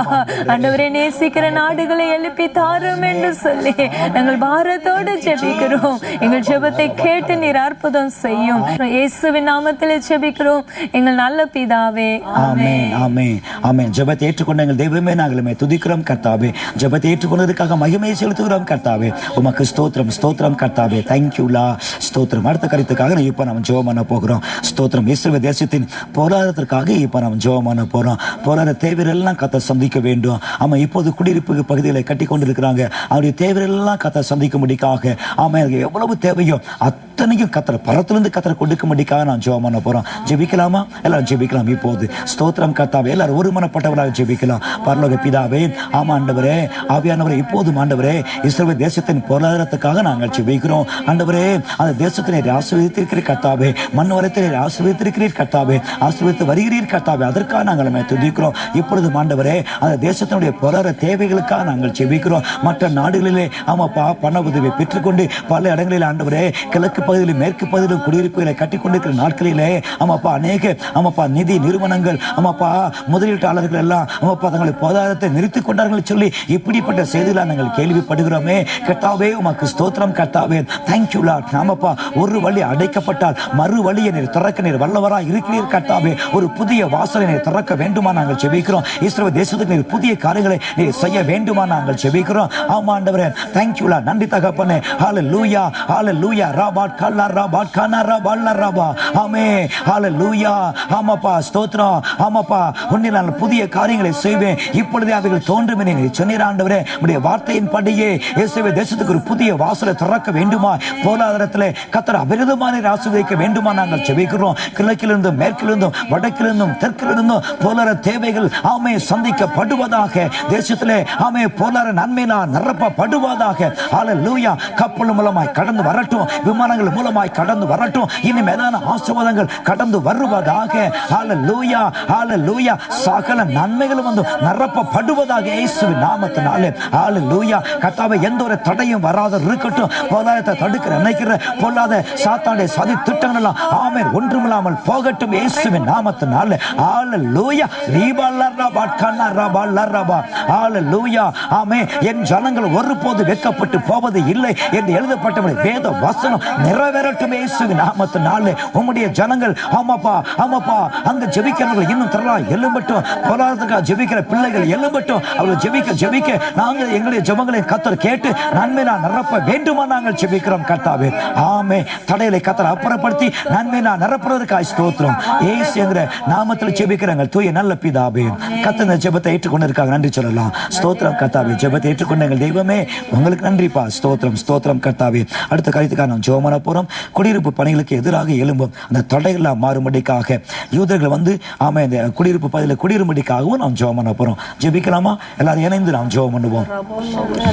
ஆண்டவரே, நேசிக்கிற நாடுகளை எழுப்பி தாரும் என்று சொல்லி நாங்கள் பாரத்தோடு ஜெபிக்கிறோம். எங்கள் ஜெபத்தை கேட்டு நீர் அற்புதம் செய்யும். இயேசுவின் நாமத்தில் ஜெபிக்கிறோம் எங்கள் நல்ல பிதாவே. ஆமென், ஆமென், ஆமென். ஜெபத்தை ஏற்றுக்கொண்ட எங்கள் தெய்வமே நாங்களுமே துதிக்கிறோம் கர்த்தாவே. ஜெபத்தை ஏற்றுக்கொண்டதற்காக மகிமையை செலுத்துகிறோம் கர்த்தாவே. உமக்கு ஸ்தோத்திரம், ஸ்தோத்திரம் கர்த்தாவே. தேங்க்யூலா, ஸ்தோத்திரம். அடுத்த கருத்துக்காக இப்ப நம்ம ஜெபம் பண்ண போகிறோம். ஸ்தோத்திரம். இஸ்ரவேல் தேசத்தின் பொருளாதாரத்திற்காக இப்ப நம்ம ஜெபம் பண்ண போறோம். பொருளாதார தேவைகள் எல்லாம் கர்த்தர் சந்திக்க வேண்டும். ஆமா, இப்போது குடியிருப்பு பகுதிகளை கட்டி கொண்டிருக்கிறாங்க. அவருடைய தேவைகள் எல்லாம் கர்த்தர் சந்திக்கும்படிக்காக ஆமா எவ்வளவு தேவையோ அத்தனையும் கர்த்தர் பரத்திலிருந்து கர்த்தர் கொடுக்கும்படிக்காக நான் ஜெபம் பண்ண போறோம். ஜெபிக்கலாமா? எல்லாரும் ஜெபிக்கலாம் இப்போது. ஸ்தோத்திரம் கர்த்தாவே. எல்லாரும் ஒருமனப்பட்டவராக ஜெபிக்கலாம். பரலோக பிதாவே, ஆமா ஆண்டவரே, ஆவியானவரே, இப்போதும் ஆண்டவரே இஸ்ரவேல் தேசத்தின் பொருளாதாரத்துக்காக நாங்கள் ஜெபிக்கிறோம். ஆண்டவரே, அந்த தேசத்தினை ஆசீர்வதித்திருக்கிறீர் கர்த்தாவே. மண் வரத்தினை ஆசீர்வதித்திருக்கிறீர் கர்த்தாவே. ஆசீர்வதித்து வருகிறீர் கர்த்தாவே. அதற்காக நாங்கள் துதிக்கிறோம். இப்பொழுது ஆண்டவரே, அந்த தேசத்தினுடைய பொருளாதார தேவைகளுக்காக நாங்கள் ஜெபிக்கிறோம். மற்ற நாடுகளிலே ஆமாப்பா பண உதவி பெற்றுக்கொண்டு பல இடங்களில் ஆண்டவரே கிழக்கு பகுதியிலும் மேற்கு பகுதியிலும் குடியிருப்புகளை கட்டிக்கொண்டிருக்கிற நாட்களிலே ஆமாப்பா அநேக ஆமாப்பா நிதி நிறுவனங்கள் ஆமாப்பா முதலீட்டாளர்கள் எல்லாம் ஆமாப்பா தங்களை பொருளாதாரத்தை நிறுத்திக் கொண்டார்கள் சொல்லி இப்படிப்பட்ட செய்திகளை நாங்கள் கேள்விப்படுகிறோமே கர்த்தாவே. உமக்கு ஸ்தோத்திரம் கர்த்தாவே. Thank you Lord. ஆமாப்பா, ஒரு வழி அடைக்கப்பட்டால் மறு வழியை நீர் திறக்க நீர் வல்லவராய் இருக்கிறீர் கர்த்தாவே. ஒரு புதிய வாசலை நீர் திறக்க வேண்டுமா நாங்கள் ஜெபிக்கிறோம். இஸ்ரவேல் தேசத்துக்கு நீர் புதிய காரியங்களை நீர் செய்ய வேண்டுமா நாங்கள் ஜெபிக்கிறோம். ஆமா ஆண்டவரே, தேங்க்யூ லார்ட். நன்றி தகப்பனே. ஹalleluya, ஹalleluya. ராபாட் கல்லா ராபாட் கனரா பல்ல ராபா. ஆமென், ஹalleluya. ஆமாப்பா, ஸ்தோத்திரம். ஆமாப்பா, உன்னில் நான் புதிய காரியங்களை செய்வேன், இப்பொழுதே அவைகள் தோன்றும் என நீர் சொன்னீர் ஆண்டவரே. உம்முடைய வார்த்தையின் படியே இஸ்ரவேல் தேசத்துக்கு ஒரு புதிய வாசலை திறக்க வேண்டுமா? பொருளாதாரத்திலே கர்த்தர் அபிரதமான ஆசீர்வதிக்க வேண்டுமா நாங்கள் ஜெபிக்கிறோம். கிழக்கிலிருந்தும் மேற்கிலிருந்தும் வடக்கிலிருந்தும் தெற்கிலிருந்தும் பொருளாதார தேவைகள் ஆமே சந்திக்கப்படுவதாக. தேசத்திலே ஆமே பொருளாதார நன்மையினால் நிரப்பப்படுவதாக. ஹalleluya. கப்பல் மூலமாய் கடந்து வரட்டும், விமானங்கள் உங்கள் மூலமாய் கடந்து வரட்டும். இனி மேலான ஆசீர்வாதங்கள் கடந்து வருவதாக. ஹல்லேலூயா, ஹல்லேலூயா. சகல நன்மைகளும் வந்து நிரப்பப்படுவதாக இயேசுவின் நாமத்தினாலே. ஹல்லேலூயா. கர்த்தாவே, எந்த ஒரு தடையும் வராத இருக்கட்டும். பொருளாதாரத்தை தடுக்கிற நினைக்கிற பொல்லாத சாத்தானுடைய சதி திட்டங்கள் எல்லாம் ஆமென் ஒன்றுமில்லாமல் போகட்டும் இயேசுவின் நாமத்தினாலே. ஹல்லேலூயா. ரீபல்லரபா கன்னரபல்லரபா. ஹல்லேலூயா. ஆமென். என் ஜனங்கள் ஒருபோது வெட்கப்பட்டு போவது இல்லை என்று எழுதப்பட்ட வேத வசனம் நிறைவேறட்டும் இயேசுவின் நாமத்தினாலே. உம்முடைய ஜனங்கள் ஆமாப்பா, ஆமாப்பா, அங்க ஜெபிக்கிறவர்கள் இன்னும் திரளா எழும்பட்டும். பொருளாதாரத்துக்காக ஜெபிக்கிற பிள்ளைகள் எழும்பட்டும். அவர்கள் ஜெபிக்க ஜெபிக்க நாங்கள் எங்களுடைய ஜெபங்களை கர்த்தர் கேட்டு நன்மை நான் நிரப்ப வேண்டுமா நாங்கள் ஜெபிக்கிறோம் கர்த்தாவே. ஆமே. தடைகளை கர்த்தர் அப்புறப்படுத்தி நன்மை நான் நிரப்புறதுக்காய் ஸ்தோத்திரம். இயேசு என்கிற நாமத்தில் ஜெபிக்கிறாங்க தூய நல்ல பிதாவே. கர்த்தர் இந்த ஜெபத்தை ஏற்றுக்கொண்டிருக்காங்க, நன்றி சொல்லலாம். ஸ்தோத்திரம் கர்த்தாவே. ஜெபத்தை ஏற்றுக்கொண்ட எங்கள் தெய்வமே உங்களுக்கு நன்றிப்பா. ஸ்தோத்திரம் ஸ்தோத்திரம் கர்த்தாவே. அடுத்த காரியத்துக்காக நாம் ஜெபம் பண்ண போறோம். குடியிருப்பு பணிகளுக்கு எதிராக எழும்பும் அந்த தடைகள்லாம் மாறும்படிக்காக யூதர்கள் வந்து ஆமா இந்த குடியிருப்பு பகுதியில் குடியிரும்படிக்காகவும் நாம் ஜெபம் பண்ண போறோம். ஜெபிக்கலாமா? எல்லாரும் இணைந்து நாம் ஜெபம் பண்ணுவோம்.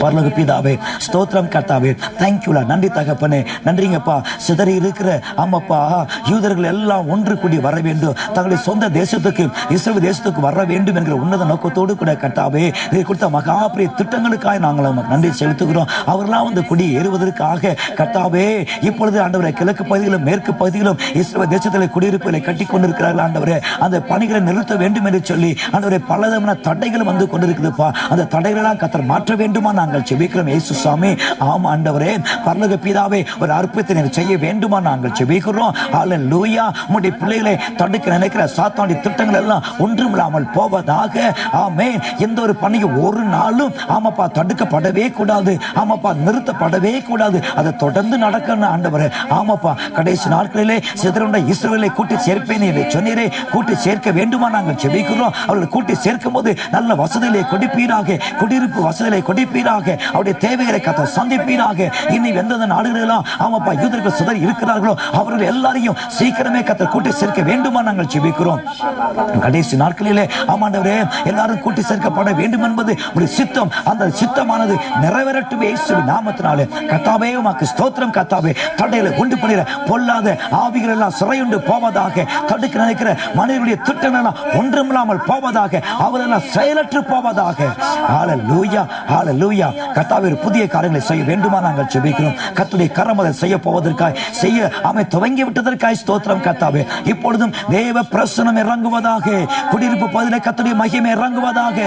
பரலோக பிதாவே, ஸ்தோத்திரம் கர்த்தாவே. தேங்க்யூலா, நன்றி தகப்பனே, நன்றிங்கப்பா. சிதறி இருக்கிற ஆமாப்பா யூதர்கள் எல்லாம் ஒன்று கூடி வர வேண்டும், தங்களுடைய சொந்த தேசத்துக்கு இஸ்ரவேல் தேசத்துக்கு வர வேண்டும் என்கிற உன்னத நோக்கத்தோடு கூட கர்த்தாவே இதை கொடுத்த மகாபிரிய திட்டங்களுக்காக நாங்கள் நன்றி செலுத்துகிறோம். அவர்களாம் வந்து குடி ஏறுவதற்காக கர்த்தாவே இப்பொழுது ஆண்டவரே கிழக்கு பகுதியிலும் மேற்கு பகுதியிலும் இஸ்ரவேல் தேசத்தில் குடியிருப்புகளை கட்டி கொண்டிருக்கிறார்கள் ஆண்டவரே. அந்த பணிகளை நிறுத்த வேண்டும் என்று சொல்லி ஆண்டவரே பலவிதமான தடைகள் வந்து கொண்டிருக்குதுப்பா. அந்த தடைகளெல்லாம் கர்த்தர் மாற்ற வேண்டுமா நாங்கள் ஜெபிக்கிறோம் இயேசு சாமி. ஆமா ஆண்டவரே, பரலோக பிதாவே, ஒரு அற்புதத்தை செய்ய வேண்டுமா நாங்கள் ஜெபிக்கிறோம். ஹல்லேலூயா. உம்முடைய பிள்ளைகளை தடுக்க நினைக்கிற சாத்தானுடைய திட்டங்கள் எல்லாம் ஒன்றுமில்லாமல் போவதாக. ஆமென். எந்த ஒரு பணியும் ஒரு நாளும் ஆமாப்பா தடுக்கப்படவே கூடாது, ஆமாப்பா நிறுத்தப்படவே கூடாது. அதை தொடர்ந்து நடக்கணும் ஆண்டவரே. ஆமாப்பா, கடைசி நாட்களிலே சிதறுண்ட இஸ்ரவேலை கூட்டி சேர்ப்பேன் என்று சொன்னீரே, கூட்டி சேர்க்க வேண்டுமா நாங்கள் ஜெபிக்கிறோம். அவர்களை கூட்டி சேர்க்கும் போது நல்ல வசதிகளை கொடுப்பீராக, குடியிருப்பு வசதிகளை கொடுப்பீராக, அவருடைய தேவைகளை கத்த சந்திப்பீராக. இனி எந்தெந்த நாடுகளெல்லாம் ஆமாப்பா யூதர்கள் சிதறி இருக்கிறார்களோ அவர்கள் எல்லாரையும் சீக்கிரமே கத்த கூட்டி சேர்க்க வேண்டுமா நாங்கள் ஜெபிக்கிறோம். கடைசி நாட்களிலே ஆமாண்டவரே எல்லாரும் கூட்டி சேர்க்கப்பட வேண்டும் என்பது ஒரு சித்தம். அந்த சித்தமானது நிறைவேறட்டும் இயேசுவின் நாமத்தினாலே. கர்த்தாவே உமக்கு ஸ்தோத்திரம் கர்த்தாவே. தடைகளை உண்டு பண்ணுகிற பொல்லாத ஆவிகள் எல்லாம் சிறையுண்டு போவதாக. தடுக்க நினைக்கிற மனிதனுடைய திட்டங்கள் எல்லாம் ஒன்றுமில்லாமல் போவதாக. அவரெல்லாம் செயலற்று போவதாக. ஹல்லேலூயா, ஹல்லேலூயா. கர்த்தாவே ஒரு புதிய காரியங்களை செய்ய வேண்டுமா நாங்கள் ஜெபிக்கிறோம். கர்த்தருடைய கரம் அதை செய்ய போவதற்காய் செய்ய அமை துவங்கி விட்டதற்காய் ஸ்தோத்திரம் கர்த்தாவே. இப்பொழுதும் தேவ பிரசன்னம் இறங்குவதாக. குடியிருப்பு பகுதியில் கர்த்தருடைய மகிமை இறங்குவதாக.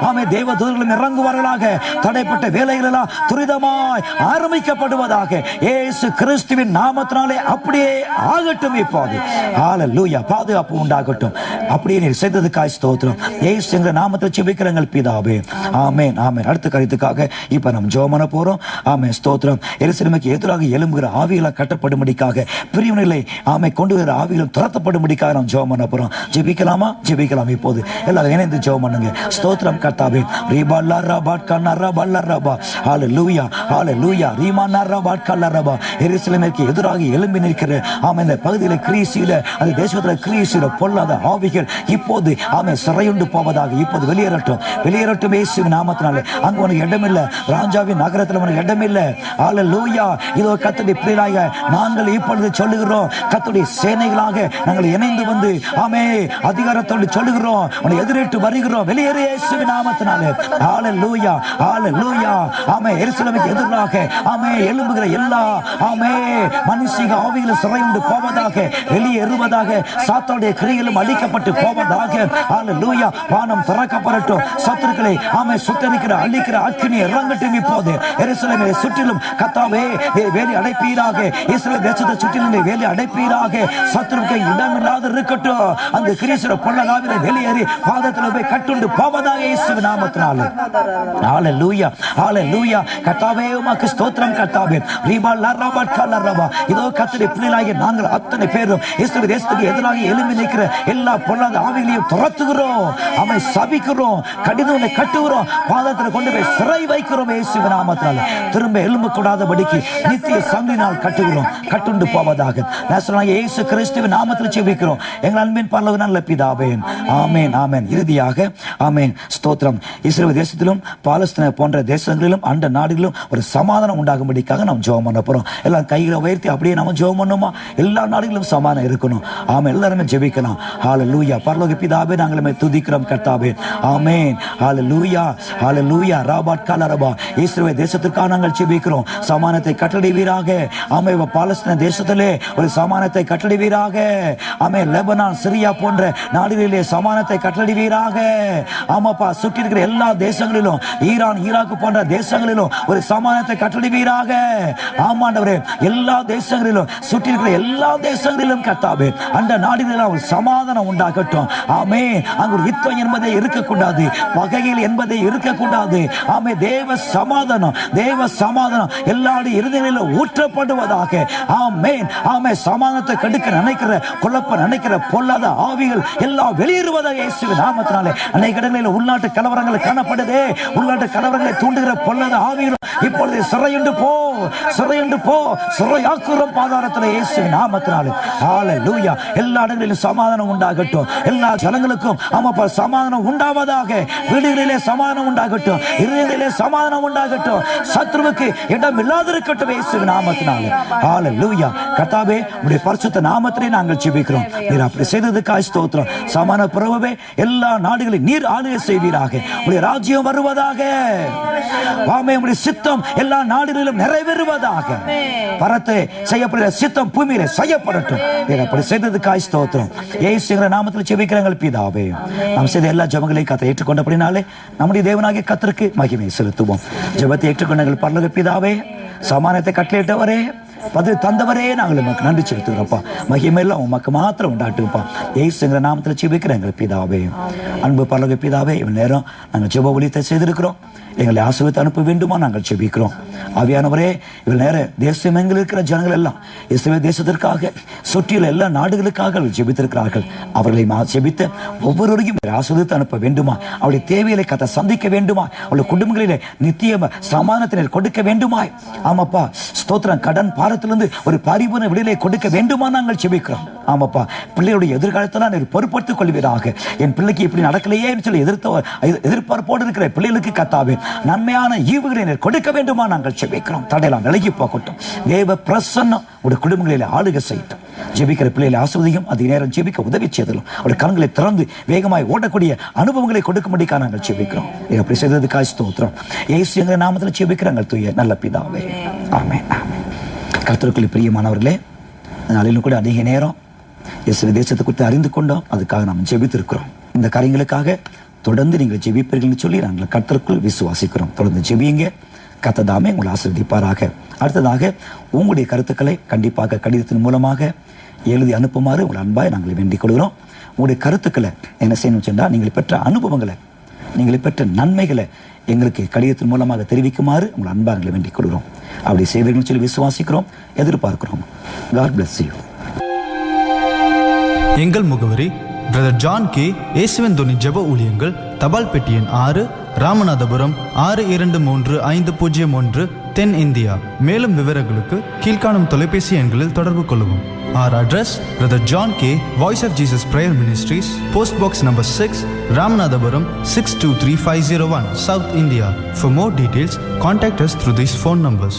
ஆமே, தேவ தூதர்களும் இறங்குவார்களாக. தடைப்பட்ட வேலைகள் எல்லாம் துரிதமாய் ஆரம்பிக்கப்படுவதாக. இயேசு கிறிஸ்துவின் நாமத்தினாலே அப்படியே ஆகட்டும். இப்போது ஹல்லேலூயா. பாதுகாப்பு உண்டாகட்டும். அப்படியே நீர் செய்ததுக்காய் ஸ்தோத்திரம். இயேசு என்கிற நாமத்தில் ஜெபிக்கிறங்கள் பிதாவே. ஆமென், ஆமென். அடுத்த காரியத்துக்காக இப்ப நாம் ஜெபம் பண்ண போறோம். ஆமென், ஸ்தோத்திரம். எருசலேமுக்கு எதிராக எழும்புகிற ஆவிகளை கட்டப்படும்படிக்காக, பிரிவினைகளை ஆமை கொண்டு வர ஆவிகளும் துரத்தப்படும்படிக்காக நாம் ஜெபம் பண்ண போறோம். ஜெபிக்கலாமா? ஜெபிக்கலாம். இப்போது எல்லாரும் இணைந்து ஜெபம் பண்ணுங்க. ஸ்தோத்திரம் கர்த்தாவே. ஹல்லேலூயா, ஹல்லேலூயா. எருசலேமுக்கு எதிராக எழும்பி நிற்கிற ஆமை இந்த பகுதியில் கிரீசியில அந்த தேசத்தில் கிரீசியில பொல்லாத ஆவிகள் இப்போது ஆமை சிறையுண்டு போவதாக. இப்போது வெளியேறட்டும், வெளியேறட்டும் இயேசுவின் நாமத்தினாலே. அங்க உனக்கு இடமில்லை, ராஜாவின் நகரத்தில் உனக்கு இடமில்லை. ஹல்லேலூயா. இதோ கர்த்தருடைய பிள்ளைகளாக நாங்கள் இப்பொழுது சொல்லுகிறோம், கர்த்தருடைய சேனைகளாக நாங்கள் இணைந்து வந்து ஆமே அதிகாரத்தோடு சொல்லுகிறோம், உன்னை எதிரேற்று வருகிறோம். வெளியேறு இயேசுவின் நாமத்தினாலே. ஹல்லேலூயா, ஹல்லேலூயா. ஆமே, எருசலேமுக்கு எதிராக ஆமே எழும்புகிற எல்லா ஆமே மனுஷிக ஆவிகளும் சிறையுண்டு போவதாக, வெளியேறுவதாக. சாத்தானுடைய கிரியைகளும் அழிக்கப்பட்டு போவதாக. ஹல்லேலூயா. வானம் திறக்கப்படட்டும். சத்துருக்களை ஆமே சுட்டரிக்கிற அழிக்கிற அக்கினி இறங்கட்டும். இப்போது எருசலேமை சுற்றிலும் கர்த்தாவே வேலி அடைப்பீராக. இஸ்ரவேல் தேசத்தை சுற்றிலும் வேலி அடைப்பீராக. சத்துருவுக்கு இடமில்லாத இருக்கட்டும். அந்த கிரீஸ்வர பொல்லலாவிலே வெளியேறி பாதத்தில் போய் கட்டுண்டு போவதாக இயேசுவின் நாமத்தினாலே. ஹல்லேலூயா, ஹல்லேலூயா. கர்த்தாவே உமக்கு ஸ்தோத்திரம் கர்த்தாவே. இதோ கர்த்தருடைய பிள்ளைகளாகிய நாங்கள் அத்தனை பேரும் இஸ்ரவேல் தேசத்துக்கு எதிராக எழும்பி நிற்கிற எல்லா பொல்லாத ஆவிகளையும் துரத்துகிறோம், அவை சபிக்கிறோம், கடிதங்களை கட்டுகிறோம், பாதத்தில் கொண்டு போய் சிறை வைக்கிறோம் இயேசுவின் நாமத்தினாலே. திரும்ப எழும்ப கூடாதபடிக்கு நித்திய சங்கினால் கட்டுகிறோம், கட்டுண்டு போவதாக. இயேசு கிறிஸ்துவின் நாமத்தில் ஜெபிக்கிறோம் எங்கள் அன்பின் பரலோக நல்ல பிதாவே. ஆமென், ஆமென். இறுதியாக ஆமென், ஸ்தோத்திரம். இஸ்ரவேல் தேசத்திலும் பாலஸ்தீன போன்ற தேசங்களிலும் அண்ட நாடுகளிலும் ஒரு சமாதானம் உண்டாகும்படிக்காக நாம் ஜெபம் பண்ண போறோம். எல்லாம் கைகளை உயர்த்தி அப்படியே நம்ம ஜெபம் பண்ணுமா? எல்லா நாடுகளிலும் சமாதானம் இருக்கணும். ஆமென். எல்லாருமே ஜெபிக்கலாம். ஹalleluya. பரலோக பிதாவே, நாங்களுமே துதிக்கிறோம் கர்த்தாவே. ஆமென். ஹalleluya. ஹalleluya. ராபாட் கலரபா. இஸ்ரவேல் தேசத்துக்காக நாங்கள் ஜெபிக்கிறோம். சமாதானத்தை கட்டளையிடுவீராக. ஆமென். பாலஸ்தீன தேசத்திலே ஒரு சமாதானத்தை கட்டளையிடுவீராக. ஆமென். லெபனான், சிரியா போன்ற நாடுகளிலே சமாதானத்தை கட்டளையிடுவீராக. ஆமாப்பா, சுற்றி இருக்கிற எல்லா தேசங்களிலும், ஈரான், ஈராக் போன்ற தேசங்களிலும் ஒரு சமாதானத்தை கட்டளையிடுவீராக. ஆமாண்டவரே, எல்லா தேசங்களிலும், சுற்றி இருக்கிற எல்லா தேசங்களிலும் கர்த்தாவே, அந்த நாடுகளில் ஒரு சமாதானம் உண்டாகட்டும். ஆமென். அங்கு ஒரு யுத்தம் என்பதே இருக்கக்கூடாது, பகைகள் என்பதே இருக்கக்கூடாது. ஆமே, தேவ சமாதானம், தேவ சமாதானம் எல்லா இருதயங்களிலும் ஊற்றப்படுவதாக. ஆமென். ஆமே, சமாதானத்தை கெடுக்க நினைக்கிற, குழப்ப நினைக்கிற பொல்லாத ஆவிகள் எல்லாம் வெளியேறுவதாக இயேசுவின் நாமத்தினாலே. அநேக இடங்களில் உள்நாட்டு கலவரங்கள் காணப்படுதே. உள்நாட்டு கலவரங்களை தூண்டுகிற பொல்லாத ஆவிகள் இப்பொழுது சிறையுண்டு போ, சிறையுண்டு போ, சிறையாக்குறோம் பாதாளத்தில் இயேசுவின் நாமத்தினாலே. ஹalleluya. எல்லா இடங்களிலும் சமாதானம் உண்டாகட்டும். எல்லா ஜனங்களுக்கும் ஆமாப்பா சமாதானம் உண்டாவதாக. வீடுகளிலே சமாதானம் உண்டாகட்டும், இருதயங்களிலே சமாதானம் உண்டாகட்டும். சத்ருவுக்கு இடம் இல்லாதிருக்கட்டும் இயேசுவின் நாமத்தினாலே. ஹalleluya. கர்த்தாவே, உம்முடைய பரிசுத்த நாமத்திலே நாங்கள் ஜெபிக்கிறோம். நீர் அப்படி செய்ததுக்காக ஸ்தோத்திரம். சமாதான பிரபுவே, எல்லா நாடுகளிலும் நீர் ஆளுகை செய்வீராக. உம்முடைய ராஜ்யம் வருவதாக. ஆமென். உம்முடைய சித்தம் எல்லா நாடுகளிலும் நிறைவேறுவதாக. பரத்தை செய்யப்படுகிற சித்தம் பூமியிலே செய்யப்படட்டும். நீர் அப்படி செய்ததுக்காக ஸ்தோத்திரம். இயேசுவின் நாமத்தில் ஜெபிக்கிறோம் பிதாவே. நாம் செய்த எல்லா ஜெபங்களையும் கர்த்தர் ஏற்றுக்கொண்டபடினாலே நம்முடைய தேவனாகிய கர்த்தருக்கு மகிமை செலுத்துவோம். ஜெபத்தை ஏற்றுக்கொண்ட பரலோக பிதாவே, சமாதானத்தை கட்டளையிட்டவரே, பதில் தந்தவரே, நாங்கள் உமக்கு நன்றி செலுத்துகிறோம்ப்பா. மகிமையெல்லாம் உமக்கு மாத்திரம் உண்டாட்டுப்பா. இயேசுங்கிற நாமத்தில் ஜெபிக்கிறோம் எங்கள் பிதாவே. அன்பு பரலோக பிதாவே, இவன் நேரம் நாங்கள் ஜெப ஊழியத்தை செய்திருக்கிறோம். எங்களை ஆசீர்வதித்து அனுப்ப வேண்டுமா நாங்கள் ஜெபிக்கிறோம். ஆவியானவரே, இவள் நேர தேசம் எங்கள் இருக்கிற ஜனங்கள் எல்லாம் இஸ்ரவேல் தேசத்திற்காக, சுற்றியுள்ள எல்லா நாடுகளுக்காக ஜெபித்திருக்கிறார்கள். அவர்களை ஜெபித்த ஒவ்வொருவரையும் ஆசீர்வதித்து அனுப்ப வேண்டுமா? அவருடைய தேவைகளை கத்த சந்திக்க வேண்டுமா? அவருடைய குடும்பங்களிலே நித்திய சமாதானத்தினர் கொடுக்க வேண்டுமாய். ஆமாப்பா, ஸ்தோத்திரம். கடன் பாரத்திலிருந்து ஒரு பரிபூர்ண விடுதலை கொடுக்க வேண்டுமா நாங்கள் ஜெபிக்கிறோம். ஆமாப்பா, பிள்ளையுடைய எதிர்காலத்தெல்லாம் நீர் பொறுப்படுத்திக் கொள்வீராக. என் பிள்ளைக்கு இப்படி நடக்கலையே சொல்லி எதிர்பார்ப்போடு இருக்கிற பிள்ளைகளுக்கு கத்தாவே நன்மையான ஈவுகளை கொடுக்க வேண்டுமா நாங்கள் ஜெபிக்கிறோம். தடையெல்லாம் விலகி போகட்டும். தேவ பிரசன்னம் உடைய குடும்பங்களில் ஆளுகை செய்யட்டும். ஜெபிக்கிற பிள்ளைகளை ஆசீர்வதியும், அதிக நேரம் ஜெபிக்க உதவி செய்தலும், அவருடைய கண்களை திறந்து வேகமாய் ஓடக்கூடிய அனுபவங்களை கொடுக்கும்படிக்காக நாங்கள் ஜெபிக்கிறோம். அப்படி செய்ததுக்காக ஸ்தோத்திரம். இயேசுங்கிற நாமத்தில் ஜெபிக்கிறாங்க தூய நல்ல பிதாவே. ஆமென். கர்த்தருக்குள் பிரியமானவர்களே, நாளிலும் கூட அதிக நேரம் இஸ்ரவேல் தேசத்தை குறித்து அறிந்து கொண்டோம். அதுக்காக நாம் ஜெபித்திருக்கிறோம். இந்த காரியங்களுக்காக தொடர்ந்து நீங்கள் ஜெபிப்பீர்கள் சொல்லி நாங்கள் கர்த்தருக்குள் விசுவாசிக்கிறோம். தொடர்ந்து ஜெபியுங்க. கர்த்தர் தாமே உங்களை ஆசீர்வதிப்பாராக. அடுத்ததாக உங்களுடைய கருத்துக்களை கண்டிப்பாக கடிதத்தின் மூலமாக எழுதி அனுப்புமாறு உங்கள் அன்பாய் நாங்கள் வேண்டிக் கொள்கிறோம். உங்களுடைய கருத்துக்களை என்ன செய்யணும் சொன்னால், நீங்கள் பெற்ற அனுபவங்களை, நீங்கள் பெற்ற நன்மைகளை எங்களுக்கு கடிதத்தின் மூலமாக தெரிவிக்குமாறு உங்கள் அன்பாக நாங்கள் வேண்டிக் கொள்கிறோம். அப்படி செய்வீர்கள் சொல்லி விசுவாசிக்கிறோம், எதிர்பார்க்கிறோம். God bless you. எங்கள் முகவரி பிரதர் ஜான் கே இயேசுவின் துணை ஜெப ஊழியங்கள், தபால் பெட்டி எண் 6, ராமநாதபுரம் 623501, தென் இந்தியா. மேலும் விவரங்களுக்கு கீழ்காணும் தொலைபேசி எண்களில் தொடர்பு கொள்ளவும். Our address, Brother John K, Voice of Jesus Prayer Ministries, Post Box number 6, Ramanathapuram 623501, South India. For more details, contact us through these phone numbers.